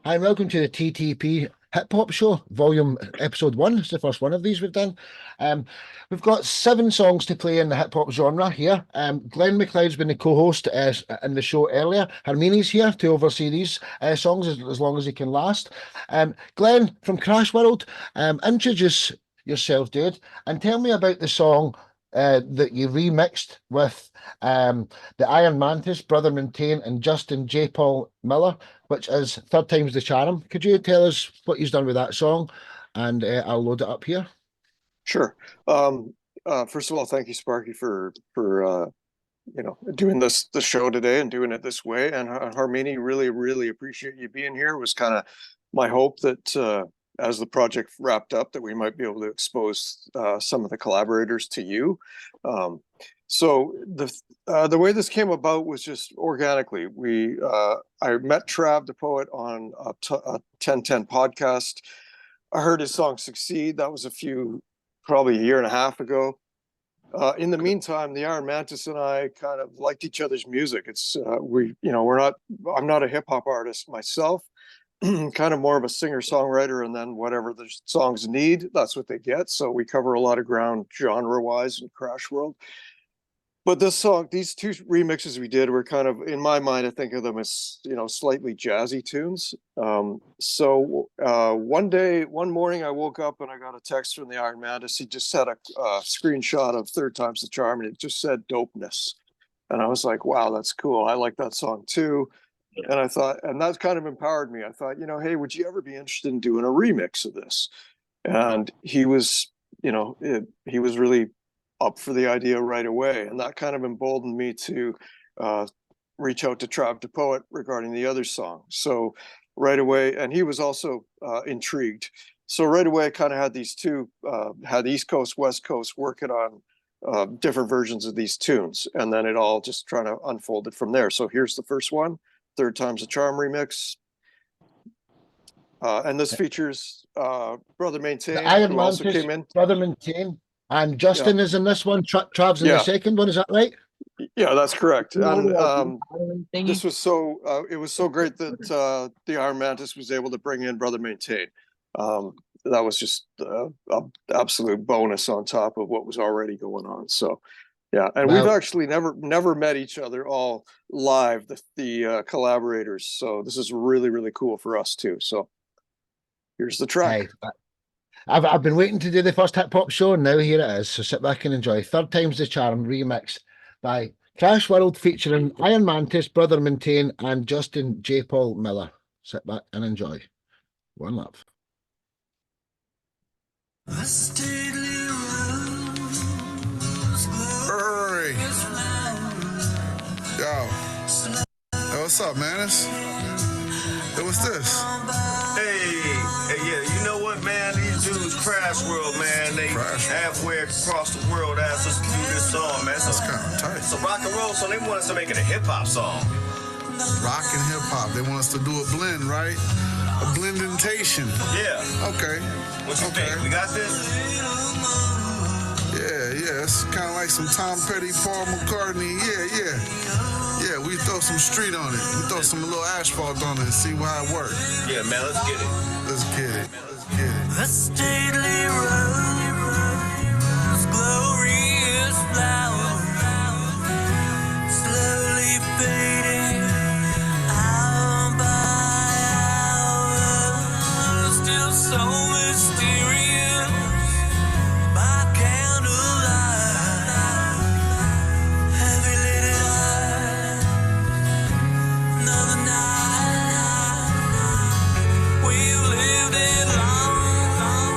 Hi, and welcome to the TTP Hip Hop Show, Volume Episode 1. It's the first one of these we've done. Um, we've got 7 songs to play in the hip hop genre here. Glenn McLeod's been the co-host in the show earlier. Harmini's here to oversee these songs as long as he can last. Glenn from Crash World, introduce yourself, dude, and tell me about the song that you remixed with the IronMantis, Brother Maintain, and Justin JPaul Miller, which is Third Time's the Charm. Could you tell us what you've done with that song? And I'll load it up here. Sure. First of all, thank you, Sparky, for doing the show today and doing it this way. And Harmini, really appreciate you being here. It was kind of my hope that as the project wrapped up, that we might be able to expose some of the collaborators to you. So the way this came about was just organically. I met Trav the poet on a 1010 podcast. I heard his song "Succeed." That was probably a year and a half ago. In the meantime, the IronMantis and I kind of liked each other's music. I'm not a hip hop artist myself, kind of more of a singer songwriter, and then whatever the songs need, that's what they get. So we cover a lot of ground genre wise in Crash World. But this song, these 2 remixes we did were kind of, in my mind, I think of them as, slightly jazzy tunes. One morning I woke up and I got a text from the IronMantis. He just had a screenshot of Third Time's the Charm, and it just said "dopeness." And I was like, wow, that's cool. I like that song too. And I thought, and that kind of empowered me. I thought, hey, would you ever be interested in doing a remix of this? And he was really up for the idea right away. And that kind of emboldened me to reach out to Trav the poet regarding the other song. So right away, and he was also intrigued. So right away, I kind of had these two, had East Coast, West Coast working on different versions of these tunes. And then it all just trying to unfolded from there. So here's the first one, Third Time's the Charm remix. And this features Brother Maintain, who also came in. Brother Maintain. And Justin is in this one. Trav's in the second one. Is that right? Yeah, that's correct. And this was it was so great that the IronMantis was able to bring in Brother Maintain. That was just an absolute bonus on top of what was already going on. So, yeah, and we've actually never met each other all live, the collaborators. So this is really cool for us too. So here's the track. Hey, I've been waiting to do the first hip hop show, and now here it is. So sit back and enjoy. Third Time's the Charm remix by Crash World featuring IronMantis, Brother Maintain, and Justin JPaul Miller. Sit back and enjoy. One love. Hurry. Yo, what's up, Mantis? Hey, what's this? Hey, yeah, you know what, man? These dudes, Crash World, man, they halfway across the world asked us to do this song, man. That's kind of tight. So rock and roll, so they want us to make it a hip-hop song. Rock and hip-hop. They want us to do a blend, right? A blendentation. Yeah. Okay. What you think? We got this? Yeah. It's kind of like some Tom Petty, Paul McCartney. Yeah, we throw some street on it. We throw some little asphalt on it and see how it works. Yeah, man, let's get it. Let's get it. The stately rose, glorious flower, slowly fading hour by hour, still so mysterious by candlelight, heavy lidded eyes, another night, we've lived it long,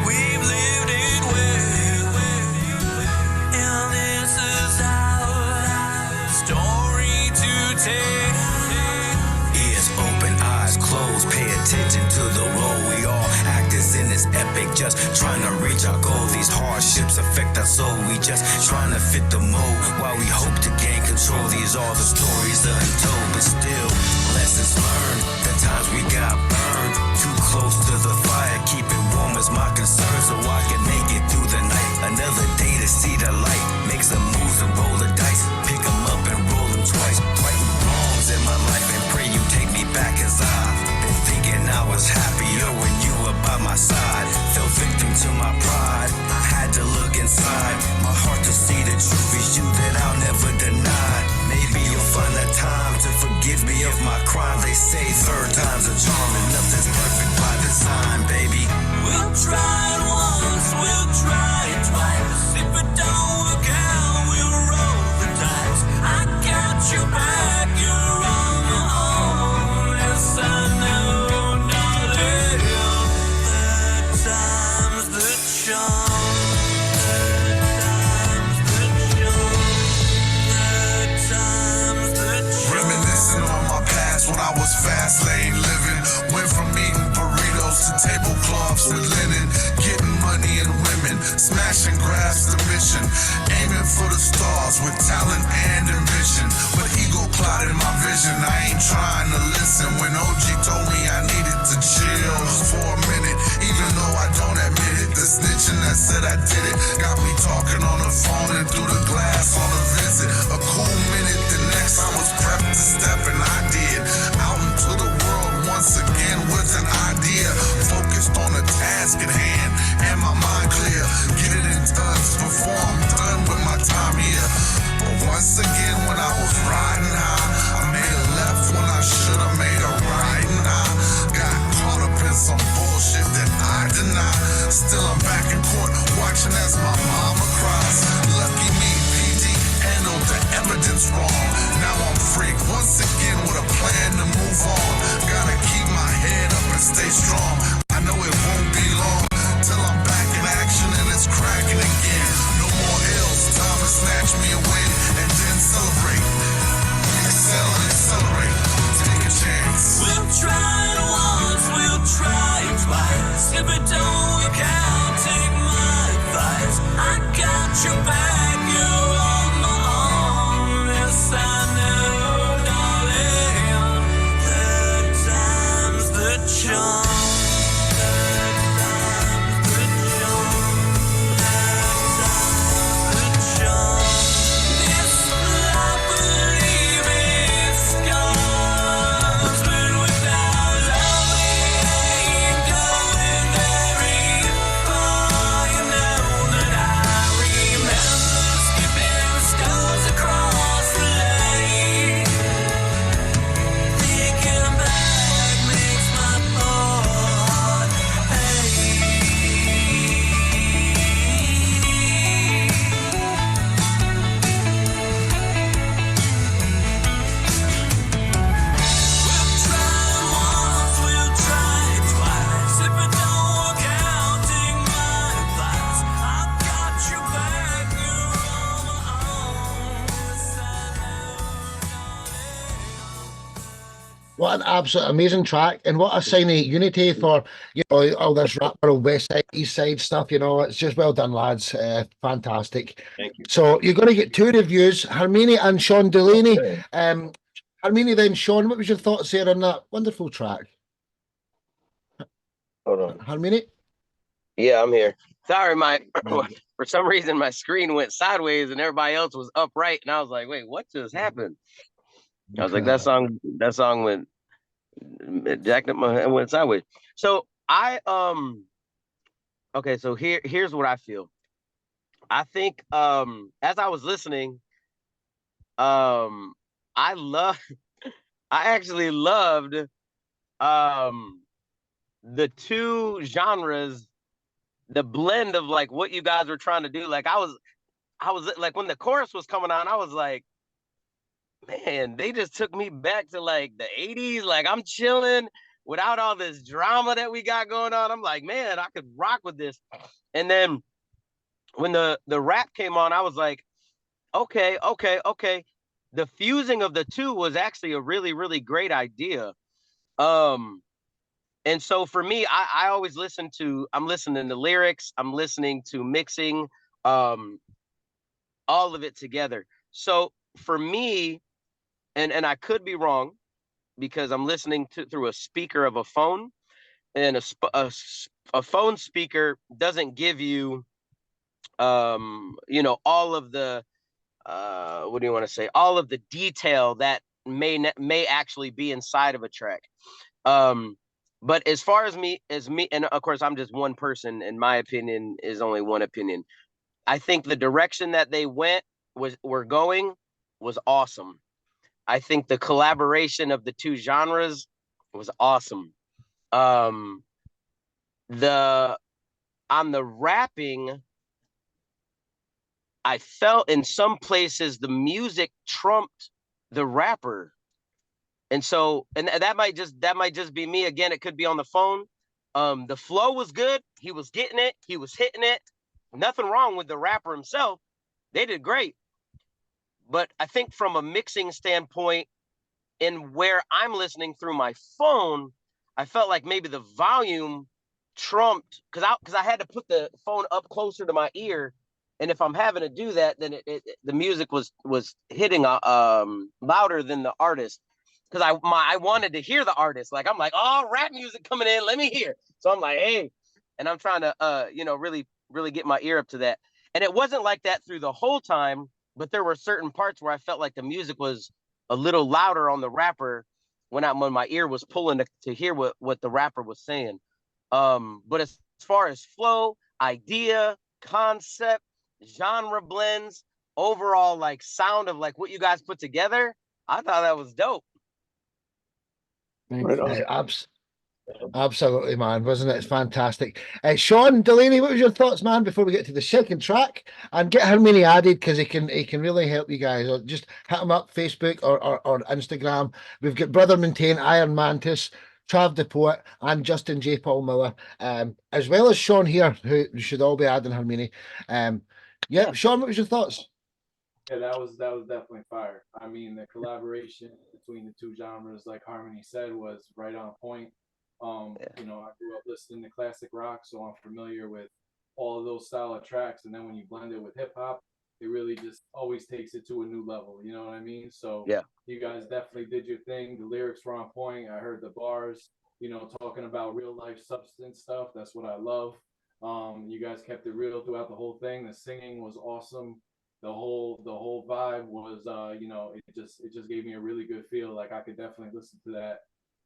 we've lived it well, and this is our story to tell. Ears open, eyes closed, pay attention to the role we all actors in this epic, just trying to reach our goal. These hardships affect our soul, we just trying to fit the mold while we hope to gain control. These are the stories untold, but still lessons learned. The times we got burned, too close to the fire, keep it warm is my concern, so I can make it through the night. Another day to see the light, make some moves and roll the dice, pick them up and roll them twice. Right wrongs in my life and pray you take me back as I've been say third time's a charm and nothing's perfect by design, baby. We'll try it once, we'll try it twice. If it don't work out, we'll roll the dice. I got your back, you're on my own. Yes, I know, darling. Third time's the charm. Third time's the charm. Reminiscing on my past when I was fast lane living. Went from eating burritos to tablecloths with linen. Getting money and women, smashing grass the mission. Aiming for the stars with talent and ambition. But ego clouded my vision, I ain't trying to listen. When OG told me I needed to chill for a minute, even though I don't admit it. The snitching that said I did it got me talking on the phone and through the glass on a visit. A cool minute, the next I was prepped to step and I did. Out into the world once again with an idea. Focused on the task at hand and my mind clear. Get it in tons before I'm done with my time here. But once again when I was riding high, I made a left when I should have made a right, and I got caught up in some bullshit that I deny. Still I'm back in court watching as my mama cries. Lucky me, PD handled the evidence wrong. Now I'm free once again with a plan to move on. Gotta keep my head up and stay strong. I know it won't be long till I'm back in action and it's cracking again. No more ills, time to snatch me away and then celebrate. Excel and accelerate, take a chance. We'll try it once, we'll try it twice. If it don't work out, take my advice. I got your back, you're on my own. Yes, I know, darling. Third time's the charm. Third time's the charm. Third time's the charm. This life will leave its scars, but without love we ain't going very far. You know that I remember skipping stones across the lake. Thinking back makes my heart ache. We'll try it once, we'll try it twice. If it don't work out, take my advice. I've got your back, you're on my own. Yes, I know, darling. What an absolute amazing track, and what a sign of unity for all this rap world, West Side, East Side stuff. It's just well done, lads. Fantastic. Thank you. So you're going to get two reviews, Harmini and Sean Delaney. Okay. Harmini, then Sean, what was your thoughts there on that wonderful track? Hold on. Harmini? Yeah, I'm here. Sorry, for some reason my screen went sideways and everybody else was upright, and I was like, "Wait, what just happened?" I was like, "That song went jacked up my head, went sideways." So okay, so here's what I feel. I think as I was listening, I actually loved the two genres, the blend of like what you guys were trying to do. Like I was like, when the chorus was coming on, I was like, man, they just took me back to like the 80s. Like I'm chilling without all this drama that we got going on. I'm like, man, I could rock with this. And then when the rap came on, I was like, okay. The fusing of the two was actually a really, really great idea. And so for me, I always I'm listening to lyrics, I'm listening to mixing, all of it together. So for me, and I could be wrong because I'm listening through a speaker of a phone, and a phone speaker doesn't give you, all of the, what do you want to say? All of the detail that may actually be inside of a track. But as far as me, and of course I'm just one person, and my opinion is only one opinion. I think the direction that they were going was awesome. I think the collaboration of the two genres It was awesome. On the rapping, I felt in some places the music trumped the rapper. And so, and that might just be me. Again, it could be on the phone. The flow was good. He was getting it. He was hitting it. Nothing wrong with the rapper himself. They did great. But I think from a mixing standpoint, in where I'm listening through my phone, I felt like maybe the volume trumped, because I had to put the phone up closer to my ear, and if I'm having to do that, then the music was hitting louder than the artist, because I wanted to hear the artist. Like, I'm like, oh, rap music coming in, let me hear. So I'm like, hey, and I'm trying to really get my ear up to that. And it wasn't like that through the whole time, but there were certain parts where I felt like the music was a little louder on the rapper when my ear was pulling to hear what the rapper was saying. But as far as flow, idea, concept, genre blends, overall like sound of like what you guys put together, I thought that was dope. Right on. Absolutely, man, wasn't it? It's fantastic. Sean, Delaney, what was your thoughts, man, before we get to the second track? And get Harmini added, because he can really help you guys. Or just hit him up, Facebook or Instagram. We've got Brother Maintain, IronMantis, Trav the Poet, and Justin JPaul Miller, as well as Sean here, who should all be adding Harmini. Yeah, Sean, what was your thoughts? Yeah, that was definitely fire. I mean, the collaboration between the two genres, like Harmony said, was right on point. You know, I grew up listening to classic rock, so I'm familiar with all of those style of tracks. And then when you blend it with hip hop, it really just always takes it to a new level. You know what I mean? So Yeah, you guys definitely did your thing. The lyrics were on point. I heard the bars, you know, talking about real life substance stuff. That's what I love. You guys kept it real throughout the whole thing. The singing was awesome. The whole vibe was, you know, it just gave me a really good feel. Like, I could definitely listen to that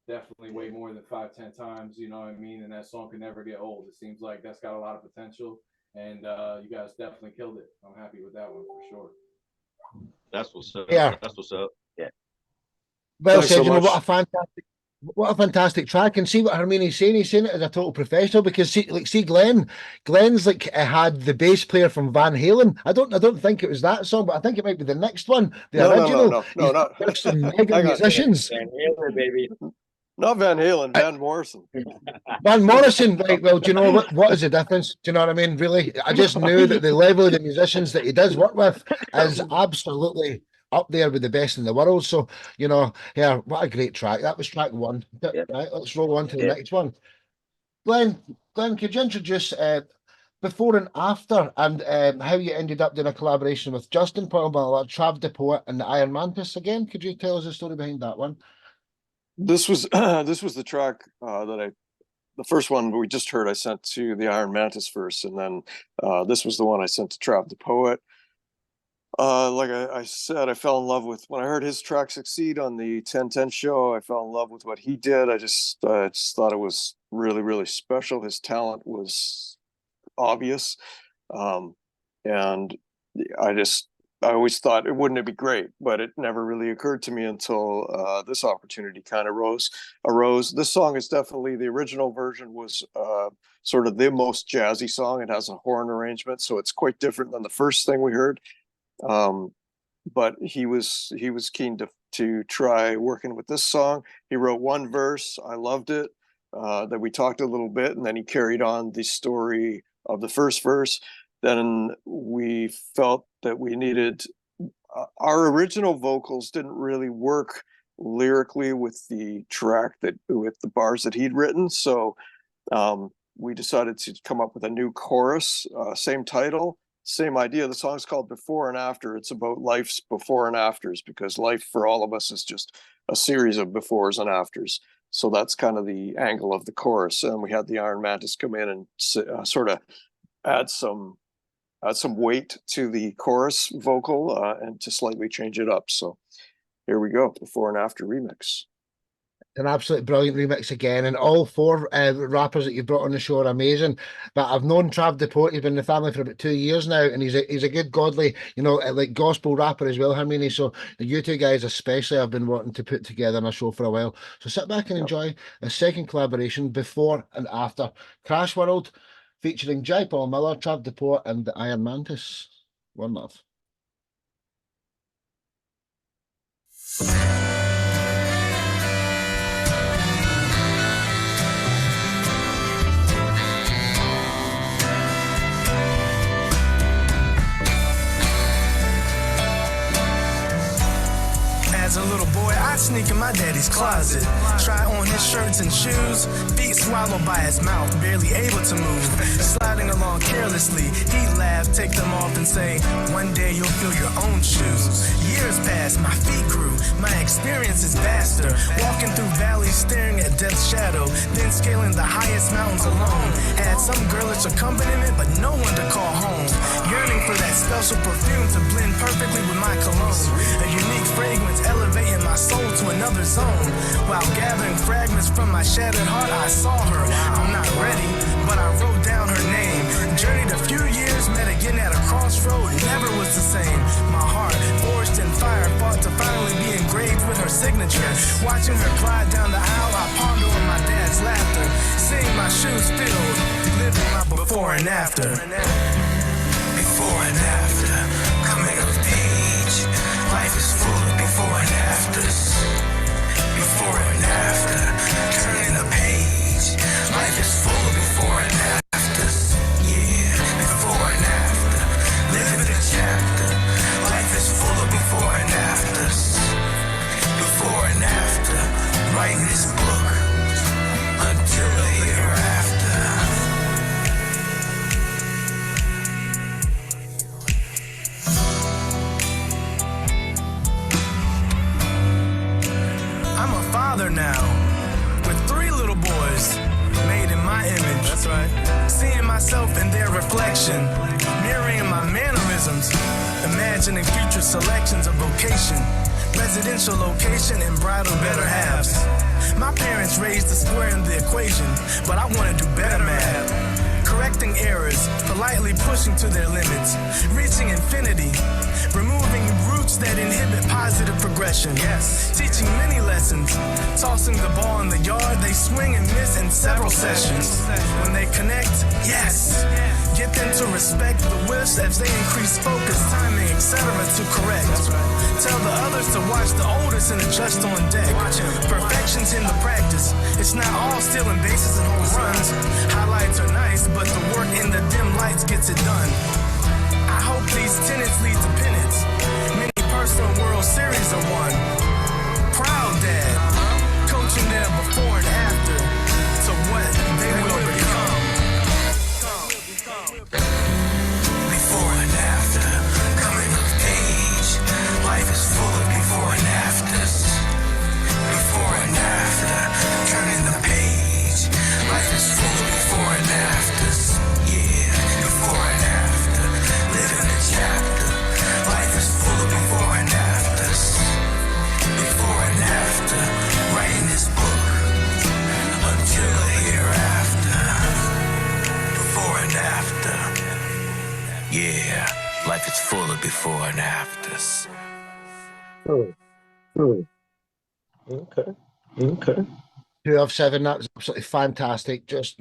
definitely way more than 5-10 times, you know what I mean? And that song can never get old. It seems like that's got a lot of potential, and you guys definitely killed it. I'm happy with that one for sure. That's what's up. Yeah. That's what's up. yeah. Well Thanks said. so You know, much. what a fantastic track. And see what Harmini's saying. He's saying it as a total professional, because see Glenn's like had the bass player from Van Halen. I don't think it was that song, but I think it might be the next one, the original. No, He's not. got some mega Hang on. musicians. Van Halen, baby. Not Van Halen, Van Morrison. Van Morrison, right? Well, do you know what is the difference? Do you know what I mean? Really, I just knew that the level of the musicians that he does work with is absolutely up there with the best in the world. So, you know, yeah, what a great track. That was track one. Yeah. Right, let's roll on to the Yeah. next one. Glenn, could you introduce before and after, and how you ended up doing a collaboration with Justin Paul, Trav the Poet, and the IronMantis again? Could you tell us the story behind that one? This was the track the first one we just heard I sent to the IronMantis first, and then this was the one I sent to Trav the Poet. Like I said, I fell in love with, when I heard his track Succeed on the 1010 show, I fell in love with what he did. I just thought it was really, really special. His talent was obvious. And I always thought, wouldn't it be great? But it never really occurred to me until this opportunity kind of arose. This song is definitely, the original version was sort of the most jazzy song. It has a horn arrangement, so it's quite different than the first thing we heard. But he was keen to try working with this song. He wrote one verse. I loved it. That we talked a little bit, and then he carried on the story of the first verse. Then we felt that we needed, our original vocals didn't really work lyrically with the track, with the bars that he'd written. So we decided to come up with a new chorus, same title, same idea. The song's called Before and After. It's about life's before and afters, because life for all of us is just a series of befores and afters. So that's kind of the angle of the chorus. And we had the IronMantis come in and sort of add some weight to the chorus vocal, and to slightly change it up. So here we go, Before and After remix. An absolute brilliant remix again, and all four rappers that you brought on the show are amazing. But I've known Trav Deport; he's been in the family for about 2 years now, and he's a good, godly, like gospel rapper as well, Harmini. So you two guys, especially, I've been wanting to put together in a show for a while. So sit back and enjoy a second collaboration before and after Crash World, featuring JPaul Miller, Trav Deport, and the IronMantis. One love. As a little boy, I'd sneak in my daddy's closet, try on his shirts and shoes, feet swallowed by his mouth, barely able to move. Sliding along carelessly, he'd laugh, take them off and say, one day you'll feel your own shoes. Years passed, my feet grew, my experience is vaster, walking through valleys, staring at death's shadow, then scaling the highest mountains alone. Had some girlish accompaniment, but no one to call home. Yearning for that special perfume to blend perfectly with my cologne. A unique fragrance elevating my soul to another zone. While gathering fragments from my shattered heart, I saw her. I'm not ready, but I wrote down her name. Journeyed a few years, met again at a crossroad, never was the same. My heart, forged in fire, fought to finally be engraved with her signature. Watching her glide down the aisle, I ponder on my dad's laughter. Seeing my shoes filled, living my before and after. Before and after, coming of age. Life is full of before and afters. Before and after, turning the page. Life is full of before and afters. Yeah, before and after, living a chapter. Life is full of before and afters. Before and after, writing this book until the hereafter. I'm a father now, with 3 little boys, made in my image. That's right. Seeing myself in their reflection, mirroring my mannerisms, imagining future selections of vocation, residential location, and bridal better halves. My parents raised the square in the equation, but I want to do better math. Correcting errors, politely pushing to their limits, reaching infinity, removing roots that inhibit positive progression. Yes, teaching many lessons, tossing the ball in the yard, they swing and miss in several sessions. When they connect, yes, get them to respect the whiffs as they increase focus, timing, etc. to correct. Tell the others to watch the oldest and adjust on deck. Perfection's in the practice. It's not all stealing bases and home runs. Highlights are nice, but the work in the dim lights gets it done. I hope these tenets lead to penance. Many personal World Series are won. Proud dad, coaching them before and after to what they will become. Before and after, coming of age. Life is full of before and afters. Before and after, turning the page. Life is full of before and afters. Yeah, before and after, living a chapter. Life is full of before and afters. Before and after, writing this book until the hereafter. Before and after. Yeah, life is full of before and afters. Okay. 2 of 7, that was absolutely fantastic. Just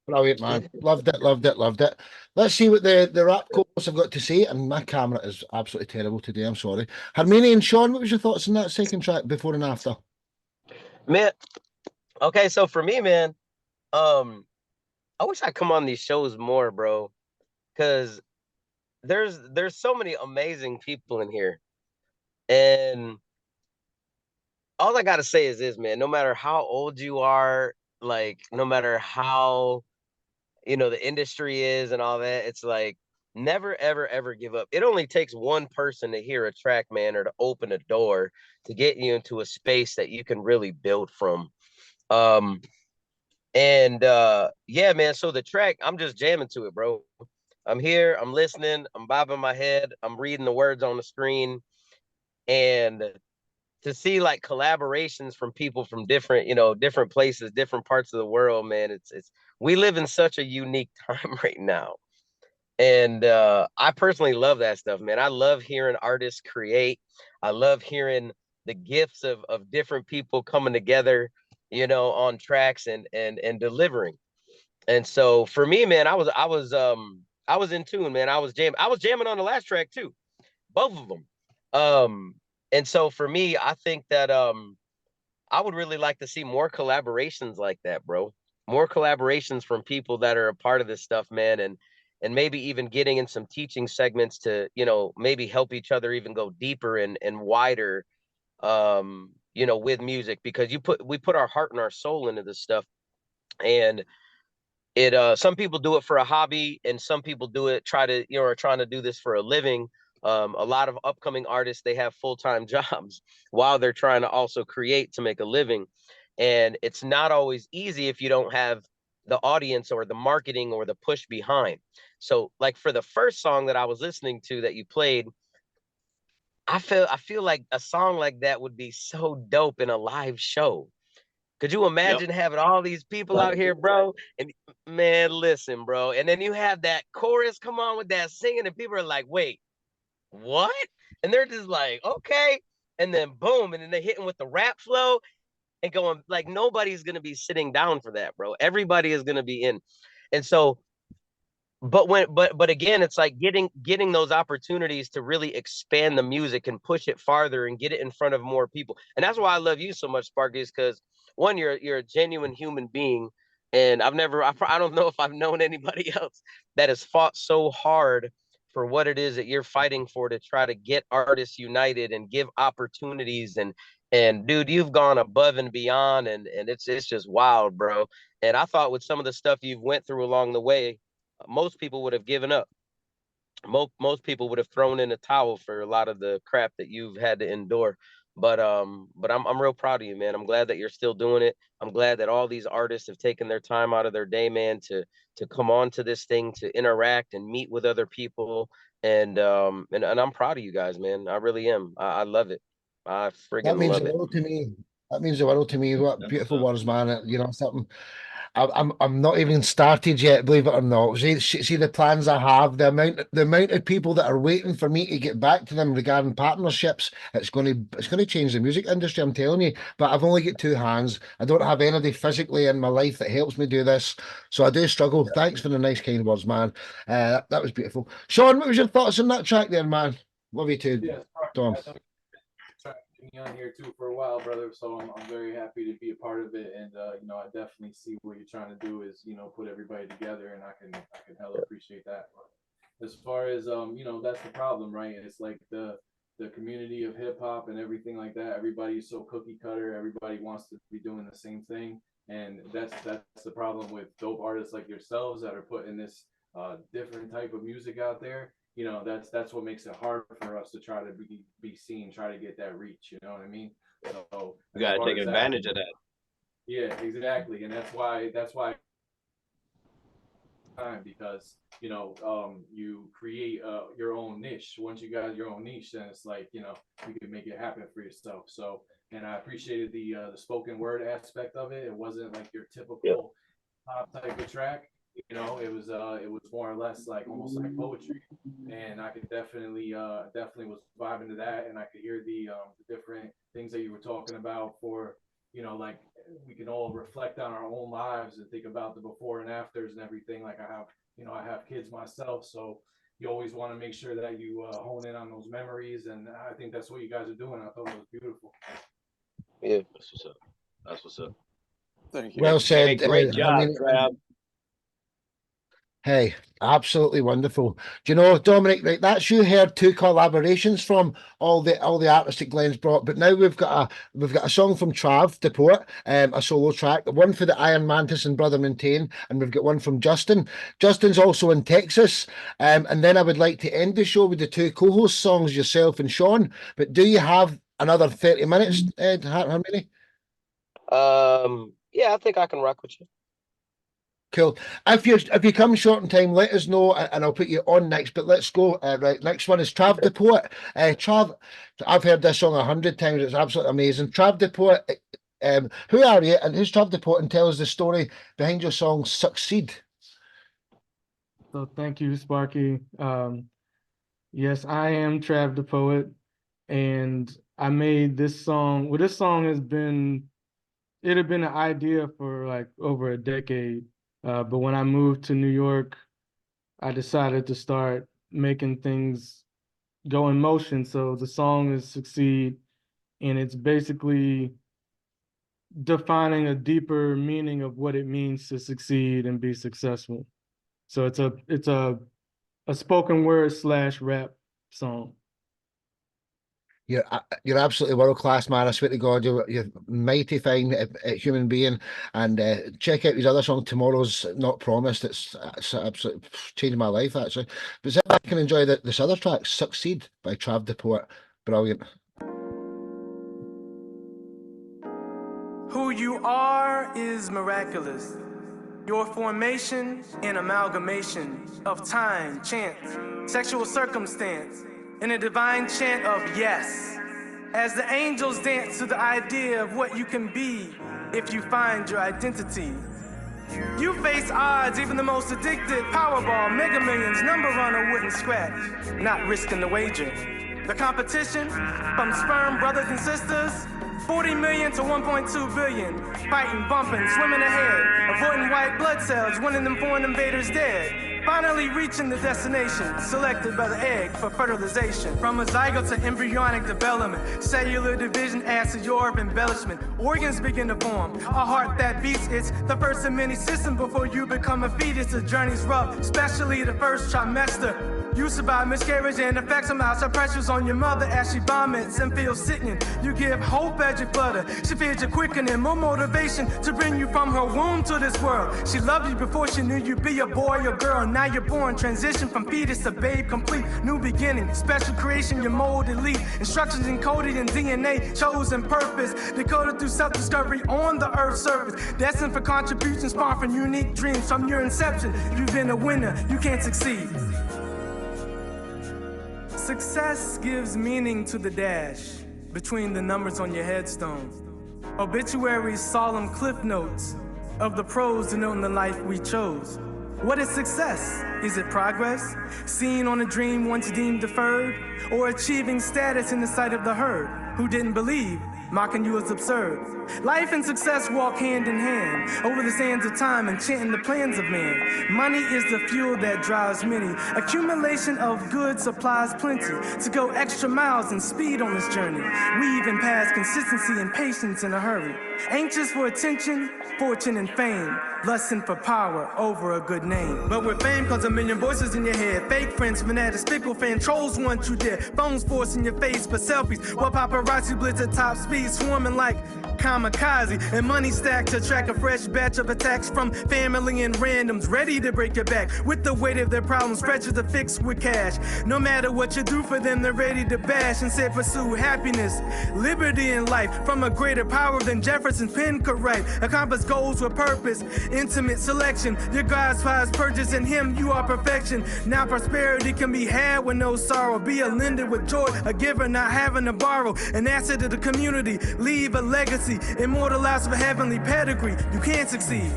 brilliant, man. Loved it, loved it, loved it. Let's see what the rap chorus have got to say. And my camera is absolutely terrible today, I'm sorry. Harmini and Sean, what was your thoughts on that second track, before and after? Man, okay, so for me, man, I wish I come on these shows more, bro, because there's so many amazing people in here, and all I gotta say is this, man. No matter how old you are, like, no matter how the industry is and all that, it's like never, ever, ever give up. It only takes one person to hear a track, man, or to open a door to get you into a space that you can really build from. Yeah, man. So the track, I'm just jamming to it, bro. I'm here, I'm listening, I'm bobbing my head, I'm reading the words on the screen, and to see like collaborations from people from different, different places, different parts of the world, man. It's we live in such a unique time right now. And I personally love that stuff, man. I love hearing artists create. I love hearing the gifts of different people coming together, on tracks and delivering. And so for me, man, I was in tune, man. I was jamming on the last track too, both of them. And so for me, I think that I would really like to see more collaborations like that, bro. More collaborations from people that are a part of this stuff, man, and maybe even getting in some teaching segments to, maybe help each other even go deeper and wider, with music, because we put our heart and our soul into this stuff. And it some people do it for a hobby, and some people do it are trying to do this for a living. A lot of upcoming artists, they have full-time jobs while they're trying to also create to make a living. And it's not always easy if you don't have the audience or the marketing or the push behind. So like for the first song that I was listening to that you played, I feel like a song like that would be so dope in a live show. Could you imagine having all these people out here, bro? And man, listen, bro. And then you have that chorus come on with that singing, and people are like, wait, what? And they're just like, okay. And then boom, and then they hitting with the rap flow and going like, nobody's gonna be sitting down for that, bro. Everybody is gonna be in. And so, but again, it's like getting those opportunities to really expand the music and push it farther and get it in front of more people. And that's why I love you so much, Sparky, is because one, you're a genuine human being. And I don't know if I've known anybody else that has fought so hard for what it is that you're fighting for, to try to get artists united and give opportunities. And dude, you've gone above and beyond, and it's just wild, bro. And I thought with some of the stuff you've went through along the way, most people would have given up. Most people would have thrown in a towel for a lot of the crap that you've had to endure. But I'm real proud of you, man. I'm glad that you're still doing it. I'm glad that all these artists have taken their time out of their day, man, to come on to this thing, to interact and meet with other people. And I'm proud of you guys, man. I really am. I love it. I That friggin' means love the it. world to me. That means the world to me. What beautiful words, man. You know something. I'm not even started yet, believe it or not. See the plans I have, the amount of people that are waiting for me to get back to them regarding partnerships. It's going to change the music industry, I'm telling you. But I've only got two hands. I don't have anybody physically in my life that helps me do this, so I do struggle. Thanks for the nice, kind words, man. That was beautiful. Sean, what was your thoughts on that track, there, man? Love you too, Yes, Tom. me on here too for a while, brother. So I'm very happy to be a part of it, and I definitely see what you're trying to do is put everybody together, and I can hella appreciate that. But as far as that's the problem, right? It's like the community of hip hop and everything like that. Everybody's so cookie cutter. Everybody wants to be doing the same thing, and that's the problem with dope artists like yourselves that are putting this different type of music out there. That's what makes it hard for us to try to be seen, try to get that reach. You know what I mean? So You gotta take advantage of that. Yeah, exactly, and that's why because you create your own niche. Once you got your own niche, then it's like you can make it happen for yourself. So, and I appreciated the spoken word aspect of it. It wasn't like your typical pop type of track. It was more or less like almost like poetry, and I could definitely was vibing to that, and I could hear the different things that you were talking about for like we can all reflect on our own lives and think about the before and afters and everything. Like I have kids myself, so you always want to make sure that you hone in on those memories, and I think that's what you guys are doing. I thought it was beautiful. Yeah, that's what's up. That's what's up. Thank you. Well said. Hey, great job, Trav. Hey, absolutely wonderful. Do you know, Dominic, right, that's you heard two collaborations from all the artists that Glenn's brought, but now we've got a song from Trav Deport, a solo track, one for the IronMantis and Brother Maintain, and we've got one from Justin. Justin's also in Texas. And then I would like to end the show with the two co-host songs, yourself and Sean. But do you have another 30 minutes, Harmini? Yeah, I think I can rock with you. Cool. If you come short in time, let us know, and I'll put you on next. But let's go. Right, next one is Trav the Poet. Trav, I've heard this song 100 times. It's absolutely amazing. Trav the Poet. Who are you, and who's Trav the Poet, and tell us the story behind your song "Succeed." So thank you, Sparky. Yes, I am Trav the Poet, and I made this song. Well, this song it had been an idea for like over a decade. But when I moved to New York, I decided to start making things go in motion. So the song is Succeed, and it's basically defining a deeper meaning of what it means to succeed and be successful. So it's a spoken word / rap song. You're absolutely world class, man. I swear to God, you're mighty fine human being. And check out his other song, "Tomorrow's Not Promised." It's absolutely changed my life, actually. But I can enjoy this other track, "Succeed" by Trav the Poet. Brilliant. Who you are is miraculous. Your formation and amalgamation of time, chance, sexual circumstance, and a divine chant of yes. As the angels dance to the idea of what you can be if you find your identity. You face odds, even the most addicted, Powerball, Mega Millions, number runner wouldn't scratch, not risking the wager. The competition, from sperm brothers and sisters, 40 million to 1.2 billion, fighting, bumping, swimming ahead, avoiding white blood cells, winning them foreign invaders dead. Finally reaching the destination, selected by the egg for fertilization. From a zygote to embryonic development, cellular division adds to your embellishment. Organs begin to form, a heart that beats. It's the first of many systems before you become a fetus. The journey's rough, especially the first trimester. You survive miscarriage and effects some outside pressures on your mother as she vomits and feels sickening. You give hope as you flutter. She feeds you quickening, more motivation to bring you from her womb to this world. She loved you before she knew you'd be a boy or girl. Now you're born, transition from fetus to babe, complete new beginning. Special creation, your mold elite. Instructions encoded in DNA, chosen purpose. Decoded through self-discovery on the earth's surface. Destined for contributions, far from unique dreams. From your inception, you've been a winner, you can't succeed. Success gives meaning to the dash between the numbers on your headstone. Obituaries, solemn cliff notes of the pros denoting the life we chose. What is success? Is it progress? Seen on a dream once deemed deferred? Or achieving status in the sight of the herd who didn't believe, mocking you as absurd? Life and success walk hand in hand over the sands of time, enchanting the plans of man. Money is the fuel that drives many. Accumulation of goods supplies plenty to go extra miles and speed on this journey. Weaving past consistency and patience in a hurry. Anxious for attention, fortune, and fame. Lusting for power over a good name. But with fame comes a million voices in your head. Fake friends, fanatics, fickle fan, trolls want you dead. Phones forcing your face for selfies. While paparazzi blitz at top speed, swarming like kamikaze. And money stacked to track a fresh batch of attacks from family and randoms. Ready to break your back with the weight of their problems. Stretches to fix with cash. No matter what you do for them, they're ready to bash. And say pursue happiness, liberty in life. From a greater power than Jefferson's pen could write. Accomplish goals with purpose. Intimate selection, your God's prize purchase. In him you are perfection. Now prosperity can be had with no sorrow. Be a lender with joy, a giver not having to borrow. An asset to the community, leave a legacy. Immortalized with heavenly pedigree, you can't succeed.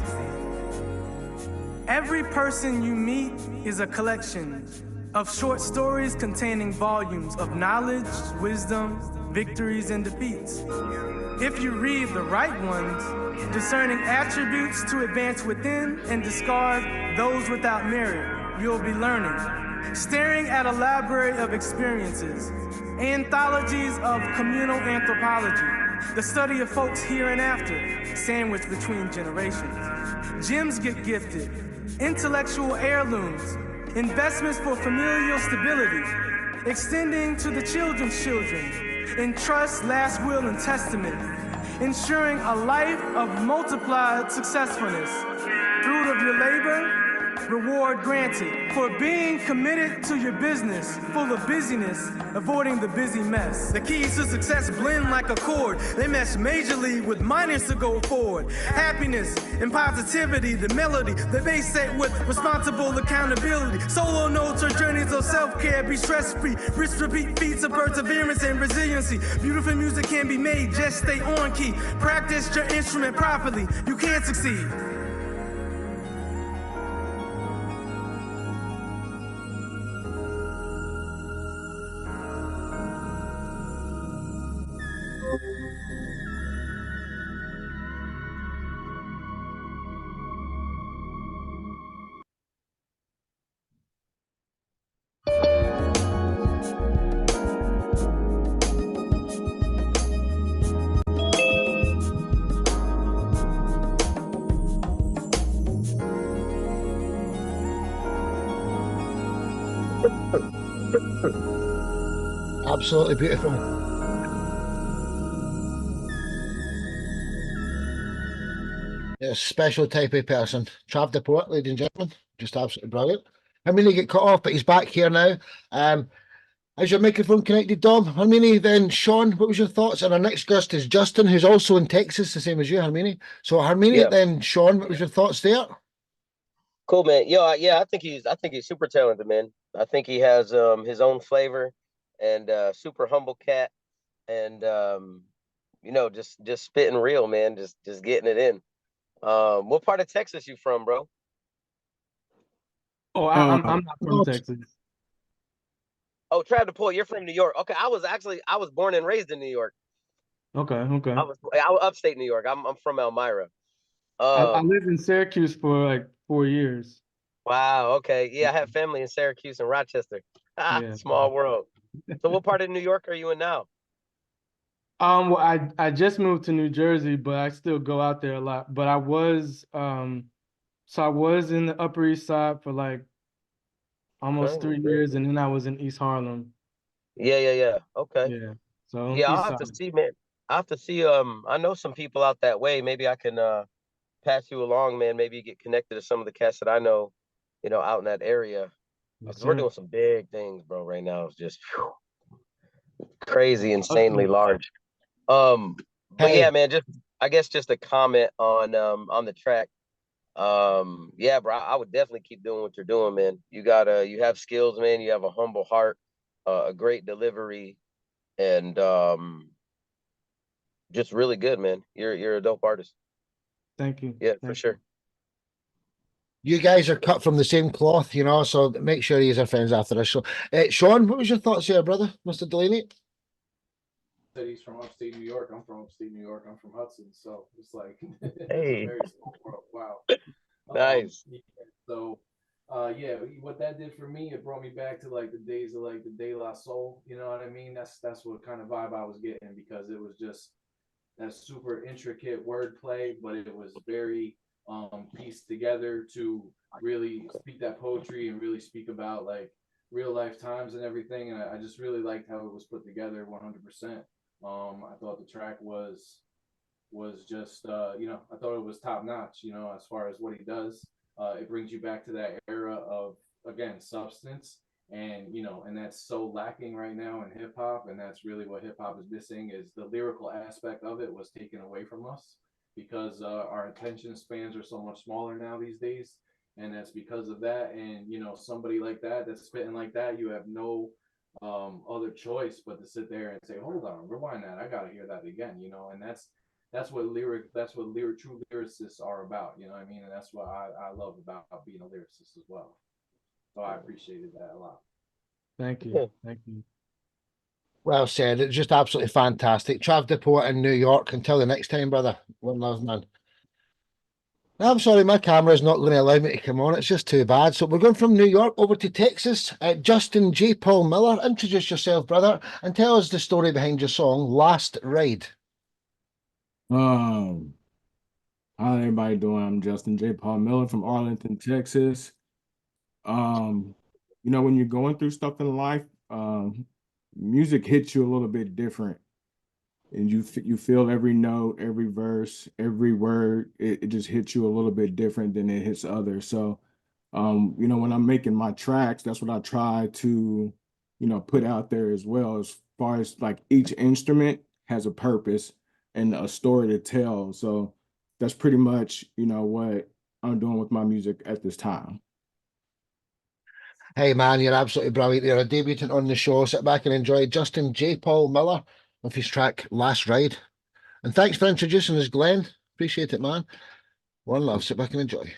Every person you meet is a collection of short stories containing volumes of knowledge, wisdom, victories, and defeats. If you read the right ones, discerning attributes to advance within and discard those without merit, you'll be learning. Staring at a library of experiences, anthologies of communal anthropology, the study of folks here and after, sandwiched between generations. Gems get gifted, intellectual heirlooms, investments for familial stability, extending to the children's children, in trust, last will, and testament, ensuring a life of multiplied successfulness. Fruit of your labor, reward granted for being committed to your business, full of busyness, avoiding the busy mess. The keys to success blend like a chord. They mesh majorly with minors to go forward. Happiness and positivity, the melody, the bass set with responsible accountability. Solo notes or journeys of self-care, be stress-free. Risk repeat feats of perseverance and resiliency. Beautiful music can be made, just stay on key. Practice your instrument properly, you can succeed. Absolutely beautiful. Yeah, special type of person. Trav the Poet, ladies and gentlemen. Just absolutely brilliant. Harmini get cut off, but he's back here now. Is your microphone connected, Dom? Harmini, then Sean, what was your thoughts? And our next guest is Justin, who's also in Texas, the same as you, Harmini. So Harmini, Yeah. then Sean, what was your thoughts there? Cool, man. Yeah, I think he's super talented, man. I think he has his own flavor, and super humble cat, and just spitting real, man. Just getting it in. What part of Texas you from, bro? Oh, I'm not from Texas. Oh, Trav the Poet, you're from New York. Okay, I was born and raised in New York. Okay. I was upstate New York. I'm from Elmira. I lived in Syracuse for like 4 years. Wow. Okay. Yeah, I have family in Syracuse and Rochester. Yeah. Small world. So, what part of New York are you in now? Well, I just moved to New Jersey, but I still go out there a lot. But I was so I was in the Upper East Side for like almost 3 years, and then I was in East Harlem. Yeah. Okay. Yeah. So Yeah, I'll East have to Side. see, man. I have to see. I know some people out that way. Maybe I can pass you along, man. Maybe you get connected to some of the cats that I know, out in that area. Yes, Because we're sir. doing some big things, bro. Right now, it's just crazy, insanely large. But Hey. yeah, man. I guess just a comment on the track. Yeah, bro. I would definitely keep doing what you're doing, man. You have skills, man. You have a humble heart, a great delivery, and just really good, man. You're a dope artist. Thank you. Yeah, for Thank sure. You guys are cut from the same cloth, so make sure he's our friends after this show. Sean, what was your thoughts here, brother? Mr. Delaney? Said he's from upstate New York. I'm from upstate New York. I'm from Hudson. So it's like, it's Hey. a very small world. Wow. Nice. So, yeah, what that did for me, it brought me back to like the days of like the De La Soul. You know what I mean? That's what kind of vibe I was getting, because it was just that super intricate wordplay, but it was very pieced together to really speak that poetry and really speak about like real life times and everything. And I just really liked how it was put together 100%. I thought the track was just I thought it was top notch, as far as what he does. It brings you back to that era of, again, substance, and and that's so lacking right now in hip hop, and that's really what hip hop is missing, is the lyrical aspect of it was taken away from us, because our attention spans are so much smaller now these days, and that's because of that. And somebody like that's spitting like that, you have no other choice but to sit there and say, hold on, rewind that, I gotta hear that again, and that's what true lyricists are about, you know what I mean? And that's what I love about being a lyricist as well. So I appreciated that a lot. Thank you. Thank you. Well said. It's just absolutely fantastic. Trav the Poet in New York. Until the next time, brother. One love, man. Now, I'm sorry, my camera's not going to allow me to come on. It's just too bad. So we're going from New York over to Texas. Justin JPaul Miller, introduce yourself, brother, and tell us the story behind your song, Last Ride. How everybody doing? I'm Justin JPaul Miller from Arlington, Texas. When you're going through stuff in life, music hits you a little bit different, and you feel every note, every verse, every word. It just hits you a little bit different than it hits others. So You know, when I'm making my tracks, that's what I try to, you know, put out there as well, as far as like each instrument has a purpose and a story to tell. So that's pretty much, you know, what I'm doing with my music at this time. Hey man, you're absolutely brilliant. You're a debutant on the show. Sit back and enjoy Justin JPaul Miller with his track Last Ride. And thanks for introducing us, Glenn. Appreciate it, man. One love. Sit back and enjoy.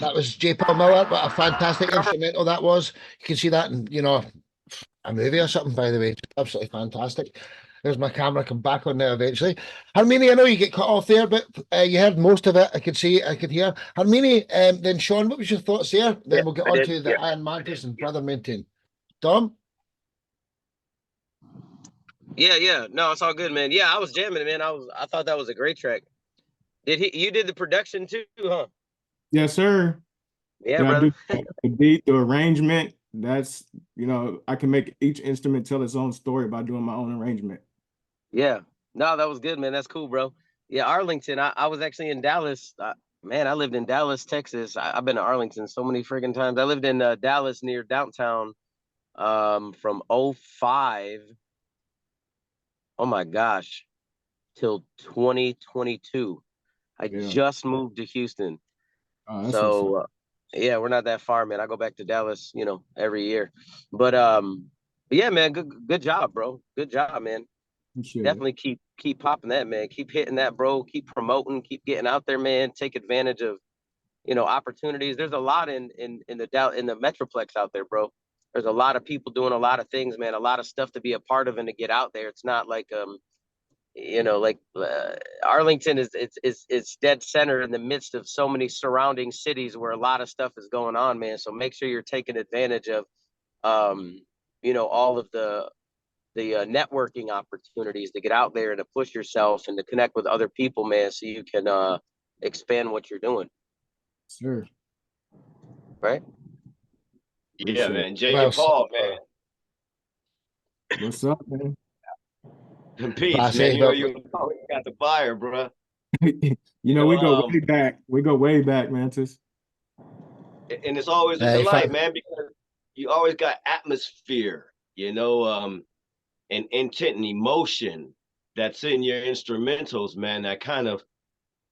That was JPaul Miller. What a fantastic instrumental that was. You can see that in, you know, a movie or something, by the way. Absolutely fantastic. There's my camera. Come back on there eventually. Harmini, I know you get cut off there, but you heard most of it. I could see, I could hear. Harmini, then Sean, what was your thoughts there? Then we'll get on to the IronMantis and Brother Maintain. Dom? Yeah. No, it's all good, man. Yeah, I was jamming, man. I thought that was a great track. You did the production too, huh? Yes, sir. Yeah, brother. The beat, the arrangement, that's, you know, I can make each instrument tell its own story by doing my own arrangement. Yeah. No, that was good, man. That's cool, bro. Yeah, Arlington. I was actually in Dallas. Man, I lived in Dallas, Texas. I've been to Arlington so many friggin' times. I lived in Dallas near downtown from 05, oh my gosh, till 2022. I just moved to Houston. So yeah, we're not that far, man. I go back to Dallas, you know, every year. But yeah, man, good job, bro. Good job, man. Definitely keep popping that, man. Keep hitting that, bro. Keep promoting, keep getting out there, man. Take advantage of, you know, opportunities. There's a lot in the Metroplex out there, bro. There's a lot of people doing a lot of things, man. A lot of stuff to be a part of and to get out there. It's not like you know, like Arlington is dead center in the midst of so many surrounding cities where a lot of stuff is going on, man. So make sure you're taking advantage of you know, all of the networking opportunities to get out there and to push yourself and to connect with other people, man, so you can expand what you're doing. Sure. Right? Yeah, man. JPaul, man. What's up, man? Peace, man. You know you always got the fire, bro. You know, we go way back. We go way back, Mantis. And it's always a delight, man, because you always got atmosphere, you know, and intent and emotion that's in your instrumentals, man, that kind of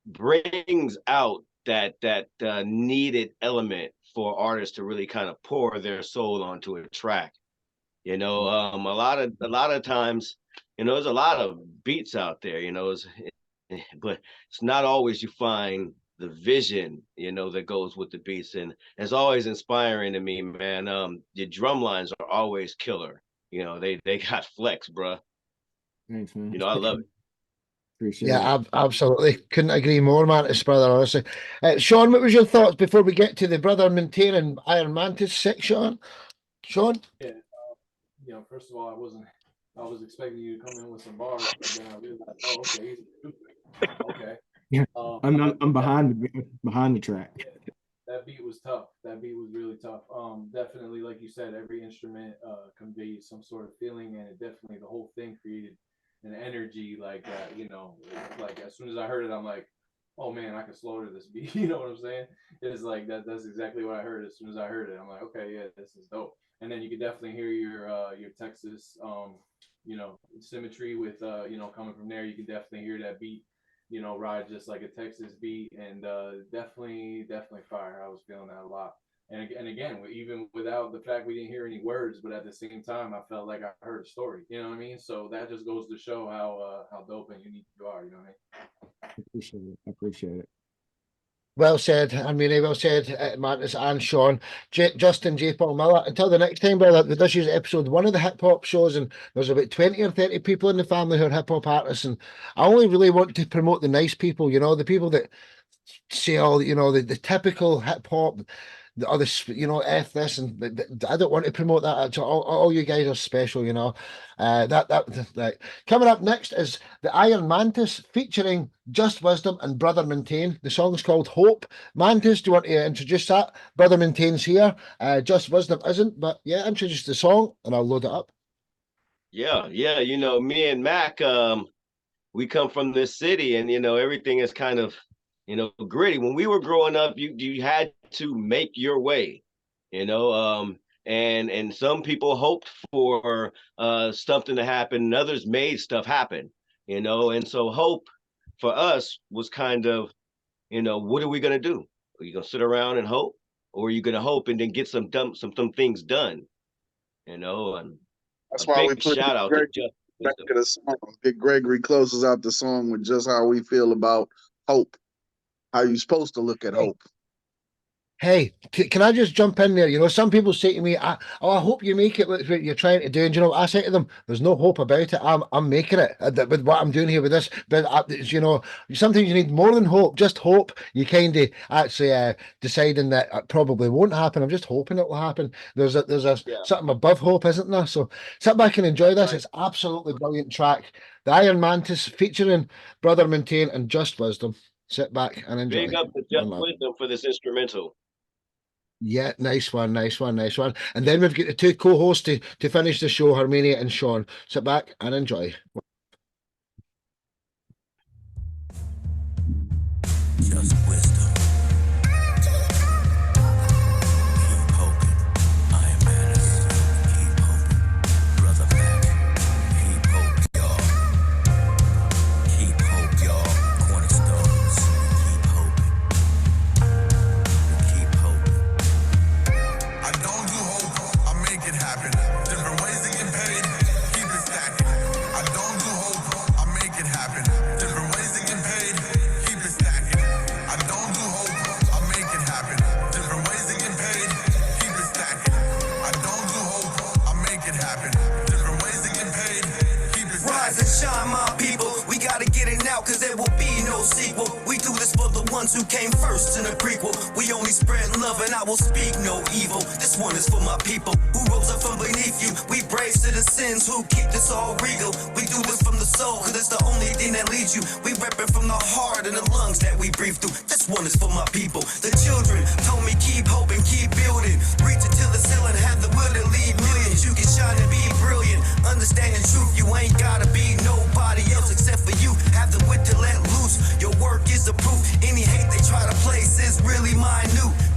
brings out that needed element for artists to really kind of pour their soul onto a track. You know, a lot of times, you know, there's a lot of beats out there, you know, but it's not always you find the vision, you know, that goes with the beats. And it's always inspiring to me, man. Your drum lines are always killer. You know, they got flex, bro. Thanks, man. You know, I love it. Appreciate it. Absolutely. Couldn't agree more, Mantis, brother, honestly. Sean, what was your thoughts before we get to the Brother Maintain and IronMantis section? Sean? Yeah, you know, first of all, I was expecting you to come in with some bars, but then I realized, oh, okay, okay. Yeah, I'm behind the track. That beat was tough. That beat was really tough. Definitely, like you said, every instrument conveys some sort of feeling, and it definitely, the whole thing created an energy like that. You know, like as soon as I heard it, I'm like, oh man, I can slaughter this beat. You know what I'm saying? It's like that's exactly what I heard as soon as I heard it. I'm like, okay, yeah, this is dope. And then you can definitely hear your Texas, you know, symmetry with you know, coming from there. You can definitely hear that beat, you know, ride just like a Texas beat, and definitely fire. I was feeling that a lot. And again, even without the fact we didn't hear any words, but at the same time, I felt like I heard a story. You know what I mean? So that just goes to show how dope and unique you are. You know what I mean? I appreciate it. Well said, Harmini. Well said, Mantis and Sean. Justin, JPaul Miller. Until the next time, brother, this is episode 1 of the hip hop shows, and there's about 20 or 30 people in the family who are hip hop artists, and I only really want to promote the nice people, you know, the people that say all, you know, the typical hip hop, the other, you know, F this, and I don't want to promote that. All you guys are special, you know. That coming up next is the IronMantis featuring Just Wisdom and Brother Maintain. The song's called Hope. Mantis, do you want to introduce that? Brother Maintain's here. Just Wisdom isn't, but yeah, introduce the song and I'll load it up. Yeah, you know, me and Mac, we come from this city, and you know, everything is kind of, you know, gritty. When we were growing up, you had to make your way, you know, and some people hoped for something to happen, and others made stuff happen, you know. And so hope for us was kind of, you know, what are we gonna do? Are you gonna sit around and hope, or are you gonna hope and then get some things done, you know? And that's why we put shout out to Just back to the song. Gregory closes out the song with just how we feel about hope. How you supposed to look at hope. Hey, can I just jump in there? You know, some people say to me, I hope you make it with what you're trying to do. And you know what I say to them? There's no hope about it. I'm making it with what I'm doing here with this. But, you know, sometimes you need more than hope. Just hope. You kind of actually deciding that it probably won't happen. I'm just hoping it will happen. There's something above hope, isn't there? So sit back and enjoy this. Right. It's absolutely brilliant track. The IronMantis featuring Brother Maintain and Just Wisdom. Sit back and enjoy. Big up to Just Wisdom for this instrumental. Yeah, nice one. And then we've got the two co-hosts to finish the show, Harmini and Sean. Sit back and enjoy. Just wisdom. Keep hoping. IronMantis. Keep ones who came first in the prequel. We only spread love and I will speak no evil. This one is for my people who rose up from beneath you. We brave citizens who keep this all regal. We do this from the soul, cause it's the only thing that leads you. We rep it from the heart and the lungs that we breathe through. This one is for my people. The children told me keep hoping, keep building. Reach it till the ceiling, have the will to lead millions. You can shine and be brilliant. Understand the truth, you ain't gotta be nobody else except for you. Have the wit to let loose. Your work is the proof. Any hate they try to place is really minute.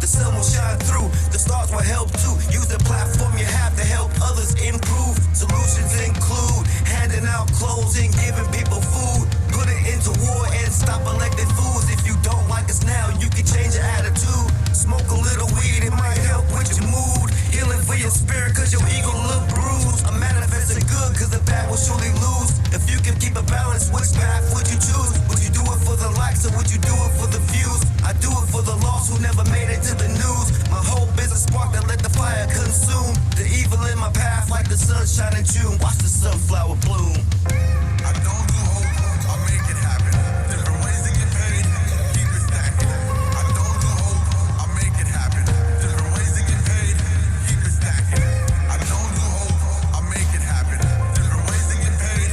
The sun will shine through. The stars will help too. Use the platform you have to help others improve. Solutions include handing out clothes and giving people food. Put it into war and stop elected fools. If you don't like us now, you can change your attitude. Smoke a little weed, it might help with your mood. Healing for your spirit, cause your ego look bruised. I'm manifesting good, cause the bad will surely lose. If you can keep a balance, which path would you choose? Would you do it for the likes or would you do it for the views? I do it for the lost who never made it to the news. My hope is a spark that let the fire consume the evil in my path like the sunshine in June. Watch the sunflower bloom. I don't do hope, I make it happen. Different ways to get paid, keep it stacking. I don't do hope, I make it happen. Different ways to get paid, keep it stacking. I don't do hope, I make it happen. Different ways to get paid,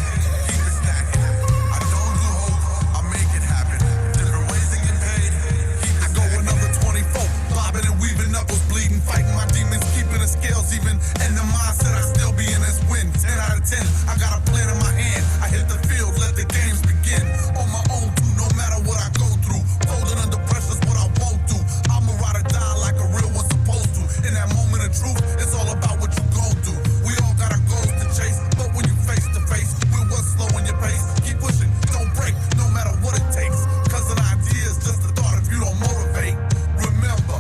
keep it stacking. I don't do hope, I make it happen. Different ways to get paid, keep it stacking. I go another 24, bobbing and weaving, knuckles bleeding, fighting my demons, keeping the scales even. And the mindset I still be in this win. 10 out of 10, I got a plan in my hand. I hit the field, let the games begin. On my own too, no matter what I go through. Folding under pressure's what I won't do. I'ma ride or die like a real one supposed to. In that moment of truth, it's all about what you go through. We all got our goals to chase, but when you face to face, we're what's slowing your pace. Keep pushing, don't break, no matter what it takes. Cause an idea is just a thought if you don't motivate. Remember,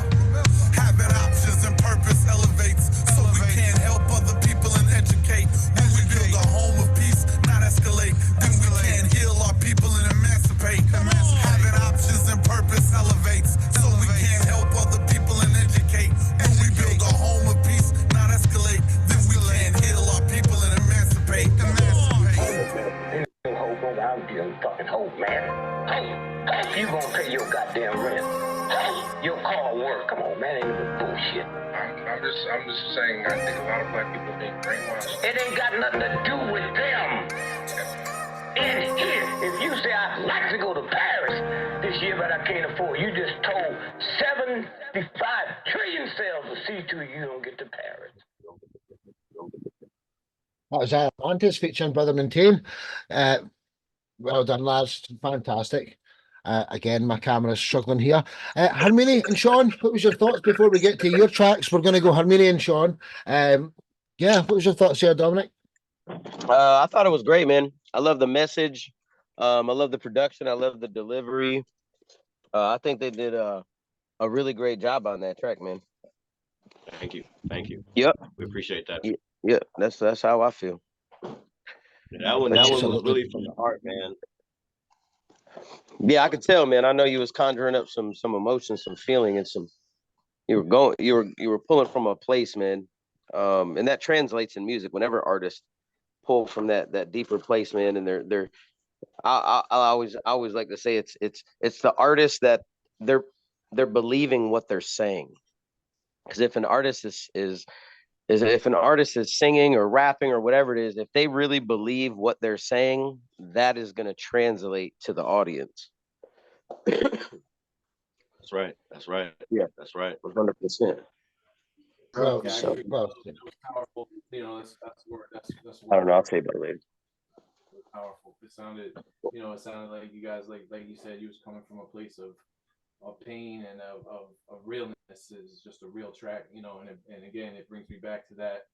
having options and purpose elevates. So we can help other people and educate. When we build a home of peace, not escalate, then we can heal our people and emancipate. Having options and purpose elevates. So we can help other people and educate. When we build a home of peace, not escalate, then we can heal our people and emancipate. Hope, I'm dealing fucking hope, man. Hope, you gonna pay your goddamn rent. Your car work, come on, man, ain't no bullshit. I'm just saying, I think a lot of black people being brainwashed. It ain't got nothing to do with them. And here, if you say I'd like to go to Paris this year, but I can't afford, you just told 75 trillion cells to see to you don't get to Paris. That was IronMantis featuring Brother Maintain. Well done, lads. Fantastic. Again, my camera's struggling here. Harmini and Sean, what was your thoughts before we get to your tracks? We're going to go Harmini and Sean. Yeah, what was your thoughts here, Dominic? I thought it was great, man. I love the message. I love the production. I love the delivery. I think they did a really great job on that track, man. Thank you. Thank you. Yep. We appreciate that. Yeah, that's how I feel. That one was really from the heart, man. Yeah, I could tell, man. I know you was conjuring up some emotion, some feeling, and you were pulling from a place, man. And that translates in music. Whenever artists pull from that deeper place, man, and I always like to say it's the artist that they're believing what they're saying. Because if an artist if an artist is singing or rapping or whatever it is, if they really believe what they're saying, that is going to translate to the audience. That's right. That's right. Yeah, that's right. 100%. Well, Yeah, so, well, it was powerful. You know, that's I don't know. I'll tell you about it later. Powerful. It sounded like you guys, like you said, you was coming from a place of pain and of realness. Is just a real track, you know, and again, it brings me back to that